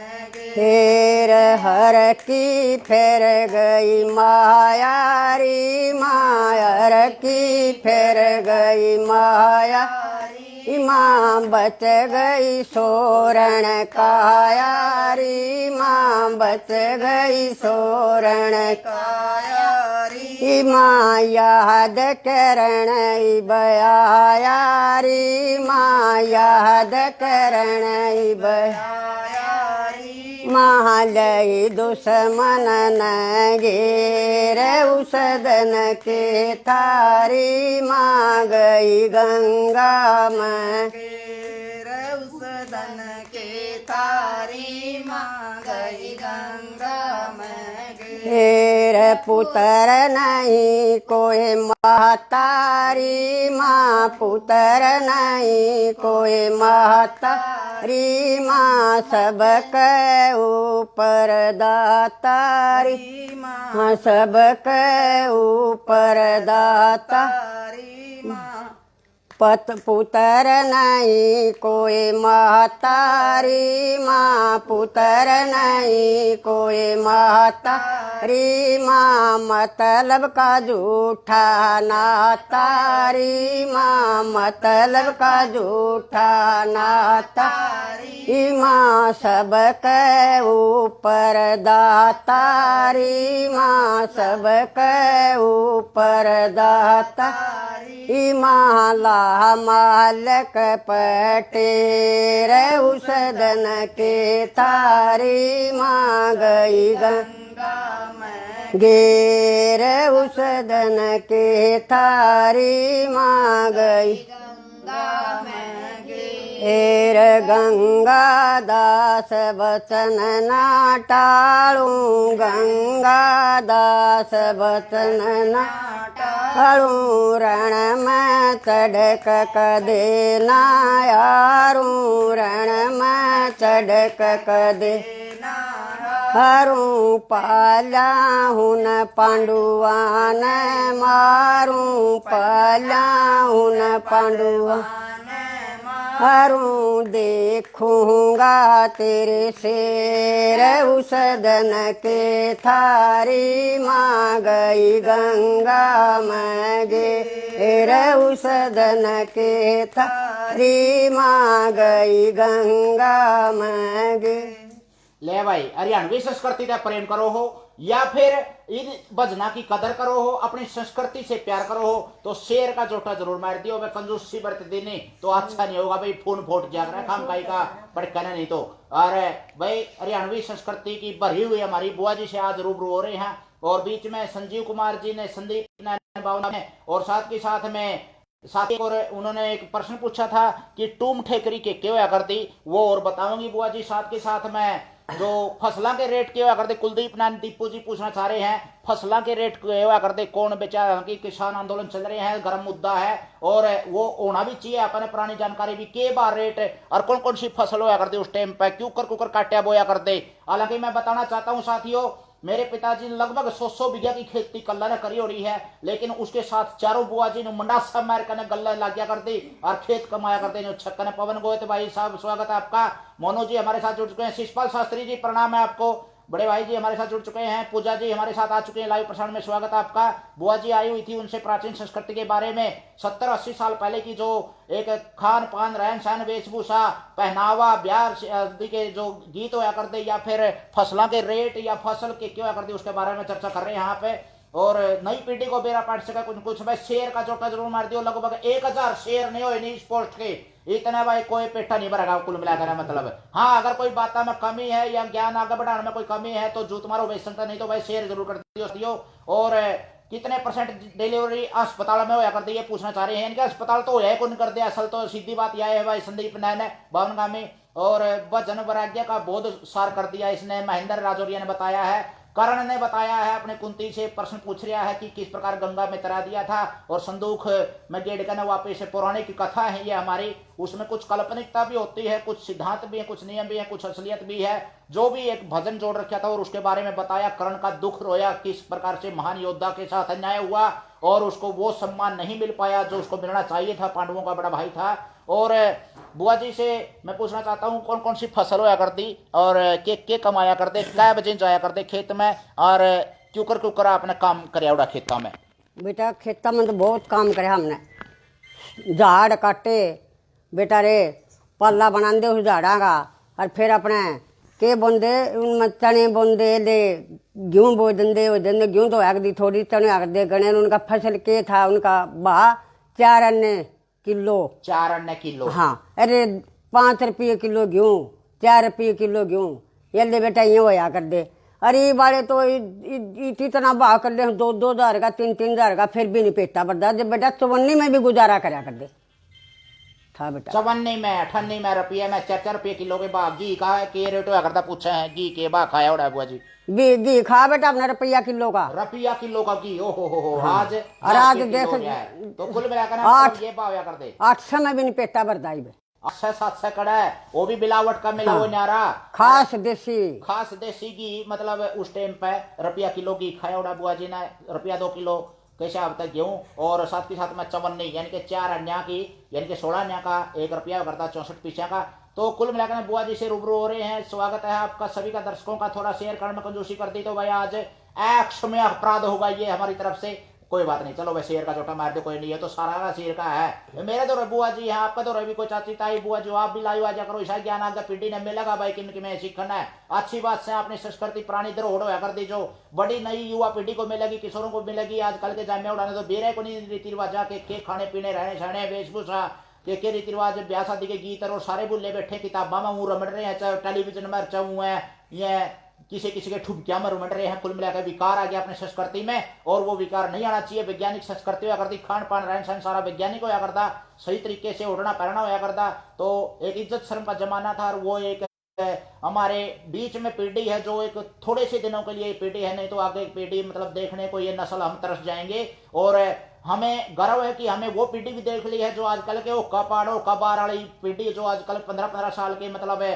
फेर हर की फेर गई मायारी मायर की फेर गई माया माँ बच गई सोरण कायारी, माँ बच गई सोरण कायारी माँ याद करण बयायारी, माँ याद करण कायारी माँ लई दुश्मन न घेर उसदन के थारी, माँ गई गंगा में उस दन के तारी माँ गई गंगा में हेर पुत्र नहीं कोई महतारी, माँ पुत्र नहीं कोई महतारी, माँ सबके ऊपर दातारी, माँ सबके ऊपर दातारी, माँ पुत्र नहीं कोई महतारी, माँ पुत्र नहीं कोई महतारी, माँ मतलब का झूठा नातारी, माँ मतलब का झूठा नातारी, माँ सबके ऊपर दातारी, माँ सबके ऊपर दातारी, माँ मालक पटेर उसदन के थारी, माँ गई गंगा में घेर उसदन के थारी, माँ गई गंगा में हेर गंगा दास वचन ना टाळू, गंगा दास वचन ना टाळू, रण में चढ़क कदे ना यारू, रण में चढ़क कदे हरू, पाल्या हुन पांडुआन मारू, पाल्या हुन पांडुआ हरू, देखूंगा तेरे शेर उसदन के थारी, माँ गई गंगा में घेर उसदन के थारी, माँ गई गंगा में घेर। ले भाई, हरियाणवी संस्कृति का प्रेम करो हो या फिर इन भजना की कदर करो हो, अपनी संस्कृति से प्यार करो हो, तो शेर का जोटा जरूर मार दियो। भाई कंजूसी बरत देने तो अच्छा नहीं होगा भाई, खून फूट जाएगा खाम खाई का पटकना नहीं तो। और भाई हरियाणवी संस्कृति की भरी हुई हमारी बुआ जी से आज रूबरू हो रहे हैं, और बीच में संजीव कुमार जी ने, संदीप ने, और साथ के साथ में और उन्होंने एक प्रश्न पूछा था कि टूम ठेकरी के क्यों कर दी, वो और बताऊंगी बुआ जी। साथ के साथ में जो फसलों के रेट क्यों कर दे, कुलदीप नान दीपू जी पूछना चाह रहे हैं फसलों के रेट क्यों कर दे, कौन बेचा कि किसान आंदोलन चल रहे हैं, गर्म मुद्दा है और वो होना भी चाहिए। अपने पुरानी जानकारी भी के बार रेट और कौन कौन सी फसल होया कर दे उस टाइम पे, क्यों कुकर काट्या बोया कर दे। हालांकि मैं बताना चाहता हूं साथियों, मेरे पिताजी लगभग 100 बीघा की खेती कल्ला ने करी हो रही है, लेकिन उसके साथ चारों बुआ जी ने मंडासा मार कर गल्ला लाग्या कर दी और खेत कमाया करते हैं। छक्कन पवन गोयत भाई साहब स्वागत है आपका। मोनू जी हमारे साथ जुड़ चुके हैं। शिषपाल शास्त्री जी प्रणाम है आपको। बड़े भाई जी हमारे साथ जुड़ चुके हैं। पूजा जी हमारे साथ आ चुके हैं लाइव प्रसारण में, स्वागत है आपका। बुआ जी आई हुई थी, उनसे प्राचीन संस्कृति के बारे में 70-80 साल पहले की जो एक खान पान रहन सहन वेशभूषा पहनावा ब्याह आदि के जो गीत होया करते या फिर फसलों के रेट या फसल के क्यों करते उसके बारे में चर्चा कर रहे हैं यहाँ पे। और नई पीढ़ी को बेरा पाट सका कुछ कुछ भाई शेर का चोटा जरूर मार दियो। लगभग 1000 शेर नहीं हो इस पोस्ट के, इतना भाई कोई पेटा नहीं भरेगा कुल मिलाकर। मतलब हाँ, अगर कोई बात में कमी है या ज्ञान आगे बढ़ाने में कोई कमी है तो जूत मारो बेच सकता, नहीं तो भाई शेयर जरूर कर दियो। और कितने % डिलीवरी अस्पताल में होया करती है पूछना चाह रहे हैं। इनके अस्पताल तो होया कौन कर दिया, असल तो सीधी बात यह है भाई संदीप नैन बावनगामी और भजन वैराग्य का बोध सार कर दिया इसने, महेंद्र राजौरिया ने बताया है। करण ने बताया है, अपने कुंती से प्रश्न पूछ रहा है कि किस प्रकार गंगा में तरा दिया था, और संदूक में गेड़ ने वापिस पौराणिक कथा है ये हमारी, उसमें कुछ काल्पनिकता भी होती है, कुछ सिद्धांत भी है, कुछ नियम भी है, कुछ असलियत भी है। जो भी एक भजन जोड़ रखा था और उसके बारे में बताया, कर्ण का दुख रोया, किस प्रकार से महान योद्धा के साथ अन्याय हुआ और उसको वो सम्मान नहीं मिल पाया जो उसको मिलना चाहिए था, पांडवों का बड़ा भाई था। और बुआ जी से मैं पूछना चाहता हूँ कौन कौन सी फसल होया करती और के कमाया करते, कै बजे जाया करते खेत में, और क्यों आपने काम कराया उड़ा खेतों में? बेटा खेतों में तो बहुत काम करे हमने, झाड़ काटे, बेटा रे पाला बना दे उस झाड़ा का, और फिर अपने के बोंदे उनमें चने बोंदे दे, गेहूँ बो देंदे, वो देंदे गेहूँ तो आग दी थोड़ी, चने आग दे गणे। उनका फसल के था उनका भाव 4 अन्ने किलो। 4 अन्ने किलो? हाँ, अरे 5 रुपये किलो गेहूँ, 4 रुपये किलो गेहूँ, ये ले बेटा ये होया कर दे। अरे ये वाले तो इतना भाव कर ले 2-2 हज़ार का, 3-3 हज़ार का, फिर भी नहीं पेटा बढ़ता। जब बेटा 54 में भी गुजारा करा कर दे था बेटा। 54 में 98 में रुपये में 4-4 रुपये किलो के भाव। घी का के रेट हुआ करता पूछे हैं, घी के भाव खाया उड़ा बुआ जी? घी खा बेटा अपना रुपया किलो का। रुपया किलो का घी? ओ हो। आज और आज देख तो कुल मिलाकर ये भाव या कर दे 800 में भी नहीं पेटा बढ़ता ही। 800-700 कड़ा है, वो भी मिलावट का मिला हुआ न्यारा, खास देसी घी। मतलब उस टाइम पे रुपया किलो घी खाया उड़ा बुआ जी ने, रुपया 2 किलो कैसे अब तक गेहूँ, और साथ के साथ में 54 यानी कि 4 अन्या की, यानी कि 16 अन्या का 1 रुपया करता 64 पैसे का। तो कुल मिलाकर बुआ जी से रूबरू हो रहे हैं। स्वागत है आपका सभी का। दर्शकों का थोड़ा शेयर करने में कंजूसी कर दी तो भाई आज एक्स में अपराध होगा ये हमारी तरफ से। कोई बात नहीं, चलो भाई शेर का छोटा मार दो, कोई नहीं है तो सारा का शेर का है। मेरे तो बुआ जी है, आपका तो रवि को चाची ताई बुआ जो आप भी लाइव आ जा करो। ऐसा ज्ञान आगे पीढ़ी ने मिलेगा भाई कि में सीखना है। अच्छी बात से अपनी संस्कृति पुरानी धरोहर होया कर दी, जो बड़ी नई युवा पीढ़ी को मिलेगी, किशोरों को मिलेगी। आजकल के जामे उड़ाने तो बेरे को नहीं रीति रिवाज के खाने पीने रहने सहने वेशभूषा के रीति रिवाज, ब्याह शादी के गीत और सारे बुल्ले बैठे किताबा में मुंह रमड़ रहे हैं, चाहे टेलीविजन में चाहूँ है ये किसी के ठुमकिया में रुमड़ रहे हैं। कुल मिलाकर विकार आ गया अपने संस्कृति में, और वो विकार नहीं आना चाहिए। वैज्ञानिक संस्कृति होया करती, खान पान रहन सहन सारा वैज्ञानिक होया करता, सही तरीके से उड़ना पहनना होया करता। तो एक इज्जत शर्म का जमाना था, और वो एक हमारे बीच में पीढ़ी है जो एक थोड़े से दिनों के लिए पीढ़ी है, नहीं तो आगे पीढ़ी मतलब देखने को ये नस्ल हम तरस जाएंगे। और हमें गर्व है कि हमें वो पीढ़ी भी देख ली है जो आजकल के वो कपाड़ो कबार वाली पीढ़ी, जो आजकल 15-15 साल के मतलब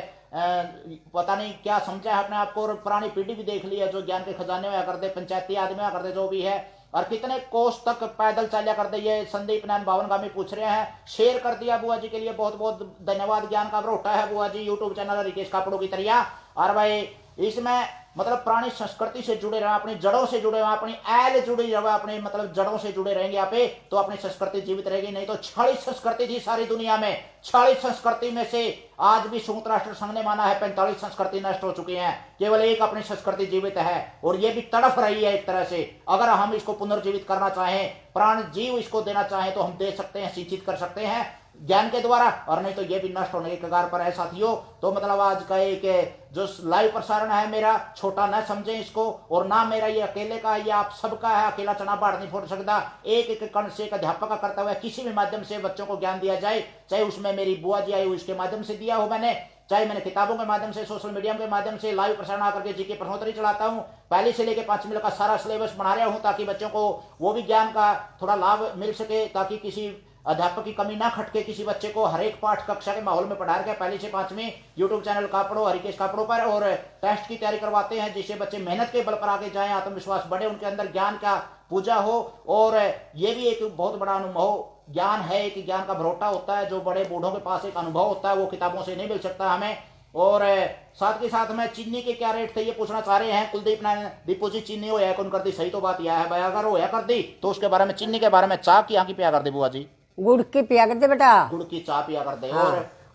पता नहीं क्या समझा है अपने आप को। और पुरानी पीढ़ी भी देख ली है जो ज्ञान के खजाने होया करते, पंचायती आदमी होया करते जो भी है, और कितने कोस तक पैदल चलिया करते। ये संदीप नारायण बावनगामी पूछ रहे हैं, शेयर कर दिया बुआ जी के लिए बहुत बहुत धन्यवाद। ज्ञान का भरोटा है बुआ जी, यूट्यूब चैनल रिकेश कापड़ों की तरह। और भाई इसमें मतलब पुरानी संस्कृति से जुड़े रहे, अपनी जड़ों से जुड़े रहे, अपनी ऐल जुड़ी रहे, अपनी मतलब जड़ों से जुड़े रहेंगे आप, तो अपनी संस्कृति जीवित रहेगी। नहीं तो 40 संस्कृति थी सारी दुनिया में, 40 संस्कृति में से आज भी संयुक्त राष्ट्र संघ ने माना है 45 संस्कृति नष्ट हो चुकी हैं, केवल एक अपनी संस्कृति जीवित है, और ये भी तड़फ रही है एक तरह से। अगर हम इसको पुनर्जीवित करना चाहें, प्राण जीव इसको देना चाहें, तो हम दे सकते हैं, सिंचित कर सकते हैं ज्ञान के द्वारा, और नहीं तो ये भी नष्ट होने के कगार पर है साथियों। तो मतलब आज का एक जो लाइव प्रसारण है मेरा, छोटा ना समझें इसको, और ना मेरा ये अकेले का, ये आप सबका है। अकेला चना बाढ़ नहीं फोड़ सकता। एक एक कण से एक अध्यापक का करता हुआ किसी भी माध्यम से बच्चों को ज्ञान दिया जाए, चाहे उसमें मेरी बुआ जी आई हुई इसके माध्यम से दिया हो मैंने, चाहे मैंने किताबों के माध्यम से, सोशल मीडिया के माध्यम से लाइव प्रसारण आकर के जीके प्रश्नोत्तरी चलाता हूँ। पहले से लेकर 5वीं का सारा सिलेबस बना रहा हूँ, ताकि बच्चों को वो भी ज्ञान का थोड़ा लाभ मिल सके, ताकि किसी अध्यापक की कमी ना खटके किसी बच्चे को। हर एक पाठ कक्षा के माहौल में पढ़ा रखे पहले से 5वीं यूट्यूब चैनल कापड़ो हरिकेश कापड़ों पर, और टेस्ट की तैयारी करवाते हैं, जिससे बच्चे मेहनत के बल पर आगे जाएं, आत्मविश्वास बढ़े, उनके अंदर ज्ञान का पूजा हो। और ये भी एक बहुत बड़ा अनुभव ज्ञान है, एक ज्ञान का भरोटा होता है, जो बड़े बूढ़ों के पास एक अनुभव होता है, वो किताबों से नहीं मिल सकता हमें। और साथ के साथ में चीनी के क्या रेट थे ये पूछना चाह रहे हैं कुलदीप नारायण दीपू जी। चीनी हो या कौन कर दी, सही तो बात यह है भाई, अगर हो या कर दी तो उसके बारे में, चीनी के बारे में, चाह की आंकी पिया कर दे बुआ जी, गुड़ की पिया कर दे बेटा, गुड़ की चाह पिया कर दे। हाँ।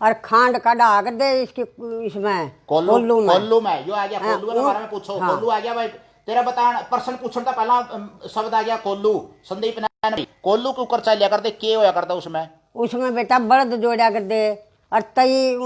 और खांड का डाल कर दे इसकी, इसमें कोल्लू में यो आ गया, कोल्लू के बारे में पूछो। हाँ। कोल्लू आ गया भाई, तेरा बता प्रश्न पूछने का पहला शब्द आ गया कोल्लू। संदीप नारायण कोल्लू के ऊपर चलिया कर दे, के होया करता उसमें बेटा बड़द जोड़ा कर दे, और तई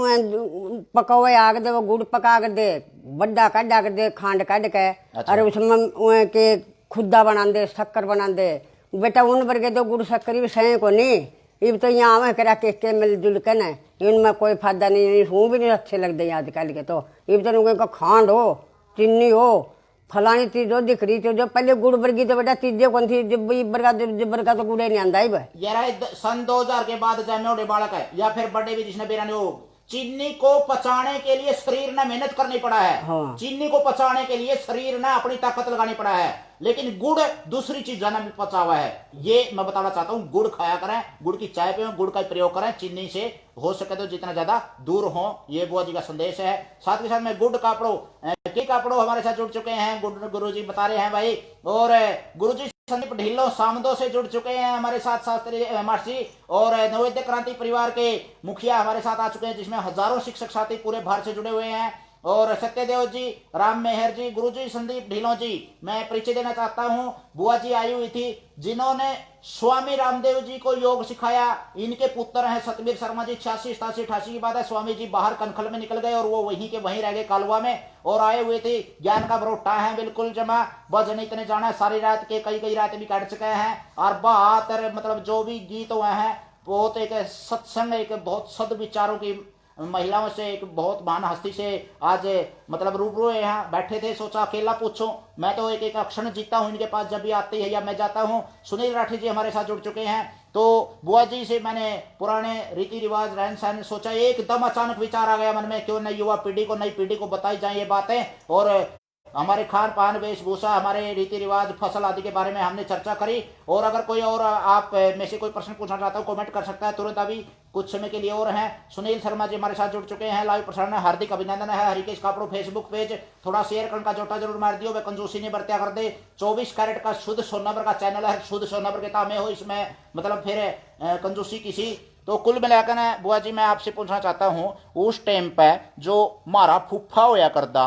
पकौए आग दे, वो गुड़ पका कर दे, बड्डा काढ़ा कर दे, खांड काढ़ के, और उसमें के खुदा बना दे, शक्कर बना दे बेटा। उन वर्गे तो गुड़ शक्कर भी सही को नहीं, इब तो यहाँ आवे करा के मिलजुल के न, इनमें कोई फायदा नहीं, वो भी नहीं अच्छे लगते आजकल के। तो इब तो खांड हो, चीनी हो, फलानी चीज जो दिख रही थी, जो पहले गुड़ वर्गी तो बेटा चीजें कौन थी, जब्बर का तो गुड़े नहीं आंदा ही यार। सन 2000 के बाद जन्मे बालक है या फिर बड़े भी जिसने बेरा हो, चीनी को पचाने के लिए शरीर ने मेहनत करनी पड़ा है। हाँ। चीनी को पचाने के लिए शरीर ने अपनी ताकत लगानी पड़ा है, लेकिन गुड़ दूसरी चीज में पचा हुआ है। ये मैं बताना चाहता हूँ, गुड़ खाया करें, गुड़ की चाय पे गुड़ का प्रयोग करें, चीनी से हो सके तो जितना ज्यादा दूर हो, ये बुआ जी का संदेश है। साथ के साथ में गुड़ कापड़ो के कापड़ो हमारे साथ जुड़ चुके हैं, गुरु जी बता रहे हैं भाई। और गुरु जी संदीप ढिल्लो सामदो से जुड़ चुके हैं हमारे साथ शास्त्री महर्षि और नवोदय क्रांति परिवार के मुखिया हमारे साथ आ चुके हैं, जिसमें हजारों शिक्षक साथी पूरे भारत से जुड़े हुए हैं। और सत्यदेव जी, राम मेहर जी, गुरुजी संदीप ढिल्लों जी, मैं परिचय देना चाहता हूँ। बुआ जी आई हुई थी जिन्होंने स्वामी रामदेव जी को योग सिखाया। इनके पुत्र हैं सतबीर शर्मा जी। 86, 87, 88 की बात है। स्वामी जी बाहर कनखल में निकल गए और वो वहीं के वहीं रह गए कालवा में, और आए हुए थे ज्ञान का बरोटा है बिल्कुल जमा। भजन इतने जाना सारी रात के, कई रात भी काट चुके हैं। और 72 मतलब जो भी गीत हुए हैं, बहुत एक सत्संग, एक बहुत सद विचारों की महिलाओं से, एक बहुत महान हस्ती से आज मतलब रूबरू यहाँ बैठे थे। सोचा अकेला पूछो, मैं तो एक अक्षण जीता हूँ इनके पास जब भी आती है या मैं जाता हूँ। सुनील राठी जी हमारे साथ जुड़ चुके हैं। तो बुआ जी से मैंने पुराने रीति रिवाज रहन सहन सोचा, एकदम अचानक विचार आ गया मन में, क्यों नई युवा पीढ़ी को, नई पीढ़ी को बताई जाए ये बातें। और हमारे खान पान, वेशभूषा, हमारे रीति रिवाज, फसल आदि के बारे में हमने चर्चा करी। और अगर कोई और आप में से कोई प्रश्न पूछना चाहता हो कमेंट कर सकता है तुरंत, अभी कुछ समय के लिए और हैं। सुनील शर्मा जी हमारे साथ जुड़ चुके हैं लाइव प्रसारण, हार्दिक अभिनंदन है। हरिकेश कापड़ो फेसबुक पेज थोड़ा शेयर करने का जोटा जरूर मार दियो, वे कंजूसी नहीं बरत्या कर दे। 24 कैरेट का शुद्ध सोनाभर का चैनल है, शुद्ध सोनाभर के तामे हो इसमें, मतलब फिर कंजूसी किसी। तो कुल मिलाकर बुआ जी मैं आपसे पूछना चाहता हूँ, उस टाइम पे जो मारा फूफा होया करदा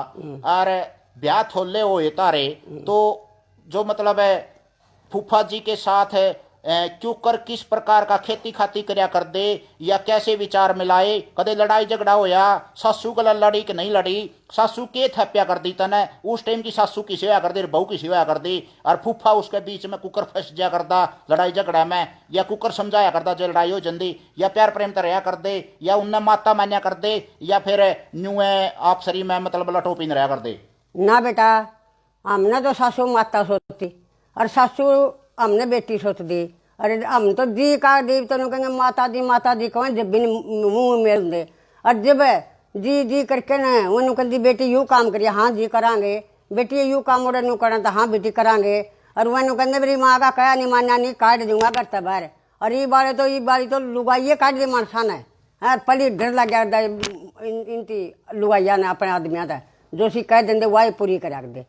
और ब्याह थोले हुए तारे, तो जो मतलब है फूफा जी के साथ क्यों कर किस प्रकार का खेती खाती करया कर दे, या कैसे विचार मिलाए, कदे लड़ाई झगड़ा होया, सासू गला लड़ी कि नहीं लड़ी, सासू के थप्या कर दी तने, उस टाइम की सासू किसी होया कर दी, बहू किसी होया कर दी, और फूफा उसके बीच में कुकर फंस जाया करदा लड़ाई झगड़ा में, या कुकर समझाया करदा जो लड़ाई हो जंदी, या प्यार प्रेम तरया कर दे, या उन्हें माता मान्या कर दे, या फिर न्यू आप सरी में मतलब लटोपी रहा कर दे। ना बेटा, हमने तो सासू माता सोचती और सासू हमने बेटी सोच दी। अरे हम तो जी का दी तो कहेंगे माता दी कहें जब भी मुंह मेल दे, और जब जी करके ना वो कहती बेटी यूँ काम करिए, हाँ जी करांगे, बेटी यूँ काम और नू करा तो हाँ बेटी करांगे, और वह कहते मेरी माँ का कया नहीं मान्या नहीं काट दूंगा करता बाहर। और ये बारी तो लुगाइए काट दी मानसान है, पली डर लग गया इनकी लुगाइया ने अपने आदमिया था, जो सी कह देंगे वही पूरी करा दे।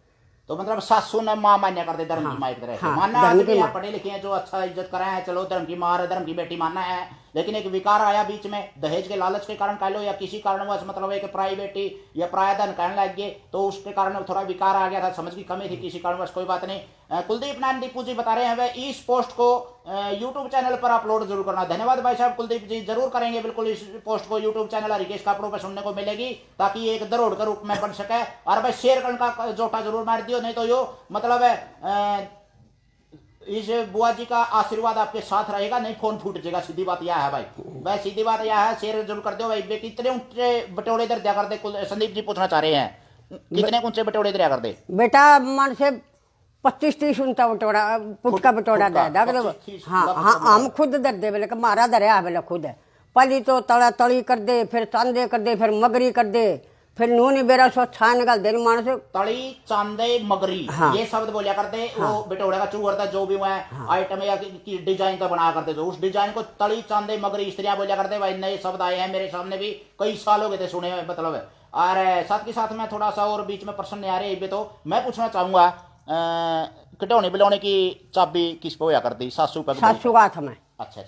तो मतलब सासू ने माँ मान्या कर दे, धर्म की माँ एक तरह से मानना। आदमी पढ़े लिखे हैं जो अच्छा इज्जत कराए हैं, चलो धर्म की माँ, धर्म की बेटी मानना है। लेकिन एक विकार आया बीच में, दहेज के लालच के कारण कह लो, या किसी कारणवश मतलब एक पराई बेटी या पराया धन कहने लग गए, तो उसके कारण थोड़ा विकार आ गया था, समझ की कमी थी किसी कारणवश, कोई बात नहीं। कुलदीप नारायण दीपू जी बता रहे हैं वह इस पोस्ट को यूट्यूब चैनल पर अपलोड जरूर करना। धन्यवाद भाई साहब कुलदीप जी, जरूर करेंगे बिल्कुल। इस पोस्ट को यूट्यूब चैनल हरिकेश कापड़ों पर सुनने को मिलेगी, ताकि ये एक दरोड़ के रूप में बन सके। और भाई शेयर करने का जोटा जरूर मार दियो, नहीं तो यो मतलब इस बुआ जी का आशीर्वाद आपके साथ रहेगा, नहीं फोन फूट जाएगा। सीधी बात यह है भाई, भाई सीधी बात यह है, शेयर जरूर कर दो भाई। कितने ऊंचे बटोरे इधर दिया कर दे, संदीप जी पूछना चाह रहे हैं, कितने ऊंचे बटोरे दिया कर दे बेटा? मन से 25-30 ऊंचा बटोरा, फुट का बटोरा दे। हाँ हाँ, हम खुद दर दे बोले, मारा दरिया बोले खुद, पली तो तड़ा तड़ी कर दे, फिर चांदे कर दे, फिर मगरी कर दे, फिर नूनी बेरा सो छान निकाल दे मानो से तड़ी चांदे मगरी। हाँ। ये शब्द बोलिया करते। हाँ। वो बिटोड़े का चूर था जो भी वह हाँ। आइटम या की डिजाइन का बना करते थे, उस डिजाइन को तड़ी चांदे मगरी स्त्रियां बोलिया करते। भाई नए शब्द आए हैं मेरे सामने भी, कई साल हो गए थे सुने मतलब है। और साथ के साथ में थोड़ा सा और बीच में प्रश्न नहीं आ रहे, तो मैं पूछना चाहूंगा कटौनी बिलौनी की चाबी किस पे होया करती? सासू पे? सासू का हाथ में। अच्छा,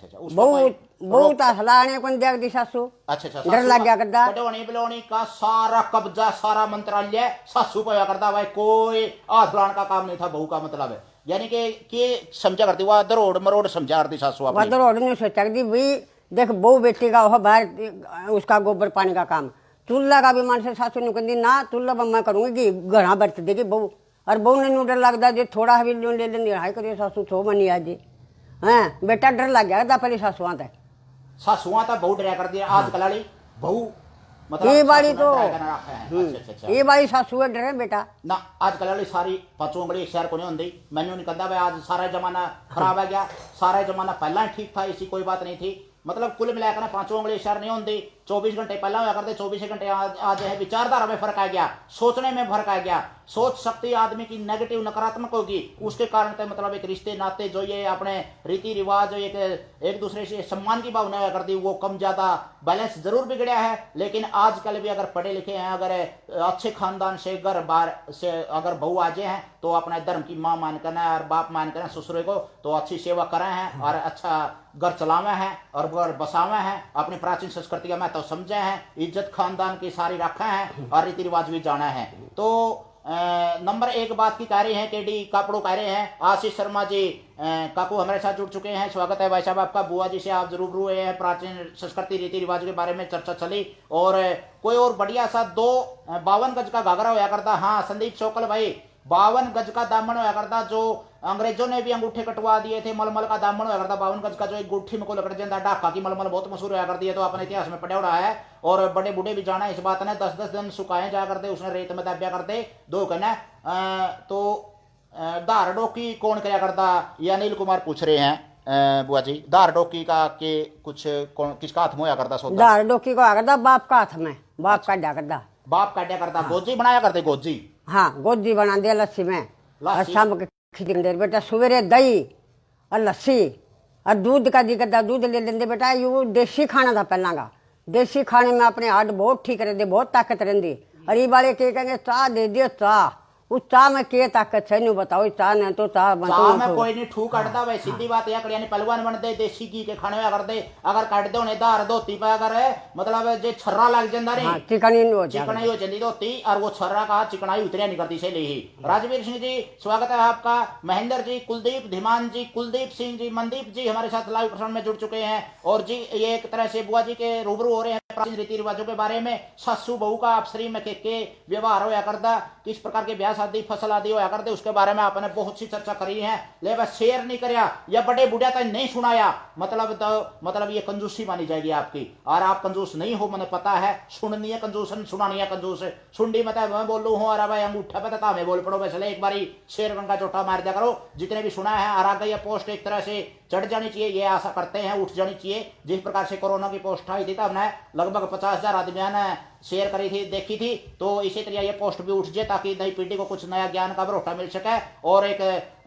बहुत हलाने को देख दी सासू। अच्छा, डर लग गया करता। कटौनी बिलौनी का सारा कब्जा, सारा मंत्रालय सासू पे होया करता। भाई कोई हाथ लाने का काम नहीं था बहू का, मतलब है यानी कि समझा करती वह दरोड़ मरोड़ समझा करती सासू। वह दरोड़ नहीं सोचा करती भाई, देख बहू बेटी का वह बाहर उसका गोबर पानी का काम, चूल्हा का भी मान से सासू ने कहती ना चूल्हा मैं करूंगी कि घड़ा बरत देगी बहू। और बहू ने डर लगता जो थोड़ा भी ले लेंगे, हाई करिए सासू छो मनी आज जी। हाँ बेटा डर लग गया था पहले सासुआ तक। सासुआ तक बहुत डरा कर दिया आजकल वाली बहू, मतलब ये बाड़ी तो ये बाड़ी सासू डरे बेटा ना। आजकल वाली सारी पांचों बड़ी शहर को नहीं होती, मैनू नहीं कहता भाई आज सारा जमाना खराब है गया, सारा जमाना पहला ही ठीक था, ऐसी कोई बात नहीं थी। मतलब कुल मिलाकर 5 उंगली शहर नहीं होती, 24 घंटे पहला होया करते 24 घंटे आज है। विचारधारा में फर्क आ गया, सोचने में फर्क आ गया। सोच शक्ति आदमी की नेगेटिव नकारात्मक होगी, उसके कारण तो मतलब एक रिश्ते नाते जो ये अपने रीति रिवाज एक दूसरे से सम्मान की भावना होया करती वो कम ज्यादा बैलेंस जरूर बिगड़ा है। लेकिन आजकल भी अगर पढ़े लिखे हैं, अगर अच्छे खानदान से घर बार से अगर बहू आजे हैं तो अपने धर्म की माँ मान कर और बाप मान कर ससुरे को तो अच्छी सेवा करे हैं और अच्छा घर चलावे हैं और घर बसावे हैं, अपनी प्राचीन संस्कृति का महत्व समझे हैं, इज्जत खानदान की सारी रखे हैं और रीति रिवाज भी जाना है। तो नंबर एक बात की कह रहे हैं के डी कापड़ो कह रहे हैं। आशीष शर्मा जी काकू हमारे साथ जुड़ चुके हैं, स्वागत है भाई साहब आपका। बुआ जी से आप जरूर हुए हैं, प्राचीन संस्कृति रीति रिवाज के बारे में चर्चा चली। और कोई और बढ़िया सा 52 गज का घाघरा होया करता। हाँ संदीप शोकल भाई, 52 गज का दामन होया करता, जो अंग्रेजों ने भी अंगूठे कटवा दिए थे। मलमल का दामन होया करता 52 गज का, जो एक गुट्ठी में को लकड़ जाता ढाका की मलमल बहुत मशहूर होया करती है, तो अपने इतिहास में पढ़ा है। और बड़े बूढ़े भी जाना इस बात ने, 10-10 दिन सुखाए जा करते, उसने रेत में दबिया करते दो कहना। तो धार डोकी कौन कराया करता, ये अनिल कुमार पूछ रहे हैं बुआ जी। धार डोकी का के कुछ कौन किसका हाथ में होया करता सौदा? धार डोकी को आ करता बाप का हाथ में, बाप काटा करता, बाप काटा करता। गोजी बनाया करते गोजी। हाँ गोदी बना दिया लस्सी में, और लस्सी? शाम के खिचड़ी दे बेटा, सवेरे दही और लस्सी और दूध का दी करता, दूध ले लेंदे बेटा। यू देसी खाना था पहला का, देसी खाने में अपने हार्ट बहुत ठीक रहते, बहुत ताकत रहती। और ये वाले के कहेंगे चाह दे दियो, चाह उस चाह में के ताकत है नहीं बताओ। चाह नहीं तो चाह में कोई नहीं ठू काटता भाई, सीधी बात है। कड़िया पहलवान बनते देसी घी के खाने में करते, अगर काट दो धार धोती पे अगर मतलब जे छर्रा लग जाता नहीं, चिकनी हो चिकनाई हो जाती धोती, और वो छर्रा का चिकनाई उतरिया नहीं करती से ही। राजवीर सिंह जी स्वागत है आपका। महेंद्र जी, कुलदीप धीमान जी, कुलदीप सिंह जी, मनदीप जी हमारे साथ लाइव प्रसारण में जुड़ चुके हैं। और जी ये एक तरह से बुआ जी के रूबरू हो रहे हैं प्राचीन रीति रिवाजों के बारे में। सासू बहू का आपसरी में के व्यवहार होया करता, किस प्रकार के ब्याह शादी फसल आदि होया करते, उसके बारे में आपने बहुत सी चर्चा करी है। ले बस शेयर नहीं करया या बड़े बुढ़िया तक नहीं सुनाया, मतलब ये कंजूसी मानी जाएगी आपकी। और आप कंजूस नहीं हो, मैंने पता है। सुननी है कंजूस, सुनानी है कंजूस। सुंडी मतलब मैं बोलू हूँ और भाई अंगूठा पे था मैं बोल पड़ो, वैसे एक बारी शेर का चोटा मार दिया करो जितने भी सुना है। और आगे ये पोस्ट एक तरह से चढ़ जानी चाहिए, ये आशा करते हैं, उठ जानी चाहिए। जिस प्रकार से कोरोना की पोस्ट आई थी तब ने लगभग 50,000 आदमियों ने शेयर करी थी, देखी थी, तो इसी तरह ये पोस्ट भी उठ जाए ताकि नई पीढ़ी को कुछ नया ज्ञान का भरोसा मिल सके और एक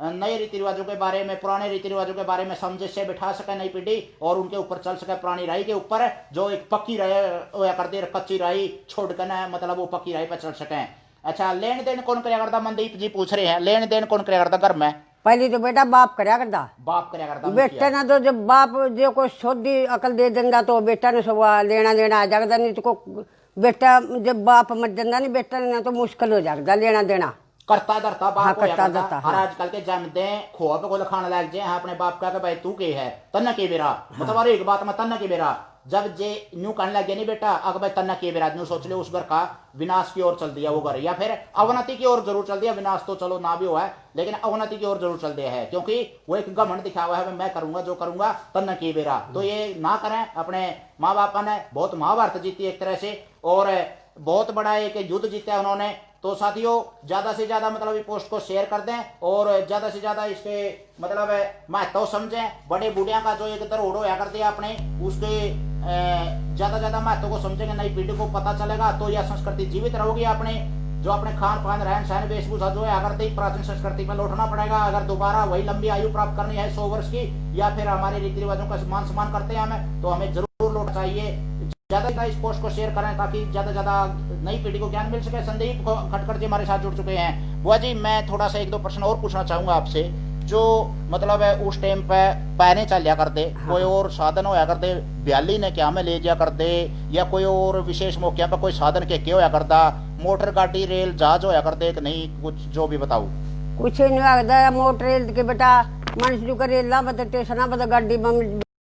नए रीति रिवाजों के बारे में, पुराने रीति रिवाजों के बारे में समझ से बिठा सके नई पीढ़ी और उनके ऊपर चल सके। पुरानी राई के ऊपर जो एक पक्की राय कर दे, कच्ची राई छोड़ कर ना मतलब वो पक्की राई पर चल सके। अच्छा, लेन देन कौन कराया करता? मनदीप जी पूछ रहे हैं, लेन देन कौन कराया करता घर में? पहली तो बेटा बाप करया करता, बाप कराया करता। बेटे ने तो जब बाप जो कोई सोधी अकल दे देंगे तो बेटा ने सब लेना देना आ जाएगा, नहीं तो को बेटा जब बाप मर जाता नहीं बेटा ने तो मुश्किल हो जाएगा लेना देना। करता धरता बाप हाँ, होया करता करता। धरता, और हाँ। आजकल के जमदे खोआ पे को खाना लग जाए अपने बाप का भाई तू के है तन्ना के बेरा, मतलब एक बात में तन्ना के बेरा जब जे न्यू कहने लग गया नहीं बेटा अगर भाई तन्ना के बेरा न्यू सोच ले उस घर का विनाश की ओर चल दिया वो घर, या फिर अवनति की ओर जरूर चल दिया। विनाश तो चलो ना भी हुआ है लेकिन अवनति की ओर जरूर चल दिया है, क्योंकि वो एक घमंड दिखा हुआ है मैं करूंगा जो करूंगा तन्ना के बेरा। तो ये ना करें। अपने माँ बाप ने बहुत महाभारत जीती एक तरह से और बहुत बड़ा एक युद्ध जीता है उन्होंने। तो साथियों ज्यादा से ज्यादा मतलब इस पोस्ट को शेयर कर दें और ज्यादा से ज्यादा इसके मतलब महत्व समझें। बड़े बूढ़िया का जो एक दरोड़ होया करते हैं अपने उसके ज्यादा महत्व को समझेंगे, नई पीढ़ी को पता चलेगा तो यह संस्कृति जीवित रहोगी। अपने जो अपने खान पान रहन सहन वेशभूषा जो है अगर प्राचीन संस्कृति में लौटना पड़ेगा अगर दोबारा वही लंबी आयु प्राप्त करनी है 100 वर्ष की, या फिर हमारे रीति रिवाजों का मान सम्मान करते हैं हमें, तो हमें जरूर लौटना चाहिए। ज्यादा इस पोस्ट को शेयर करें ताकि ज्यादा नई पीढ़ी को ज्ञान मिल सके। संदीप खटकर जी हमारे साथ जुड़ चुके हैं। बुआ जी मैं थोड़ा सा 1-2 प्रश्न और पूछना चाहूंगा आपसे। जो मतलब है उस टाइम पे पैने चल जा करते, कोई और साधन होया करते, ब्याली ने क्या में ले जा करते या कोई और विशेष मौके पर कोई साधन के क्या होया करता, मोटर गाड़ी रेल जहाज होया करते कि नहीं, कुछ जो भी बताओ। कुछ नहीं होता मोटर रेल के बेटा मनुष्य जो रेल ना बता स्टेशन बता गाड़ी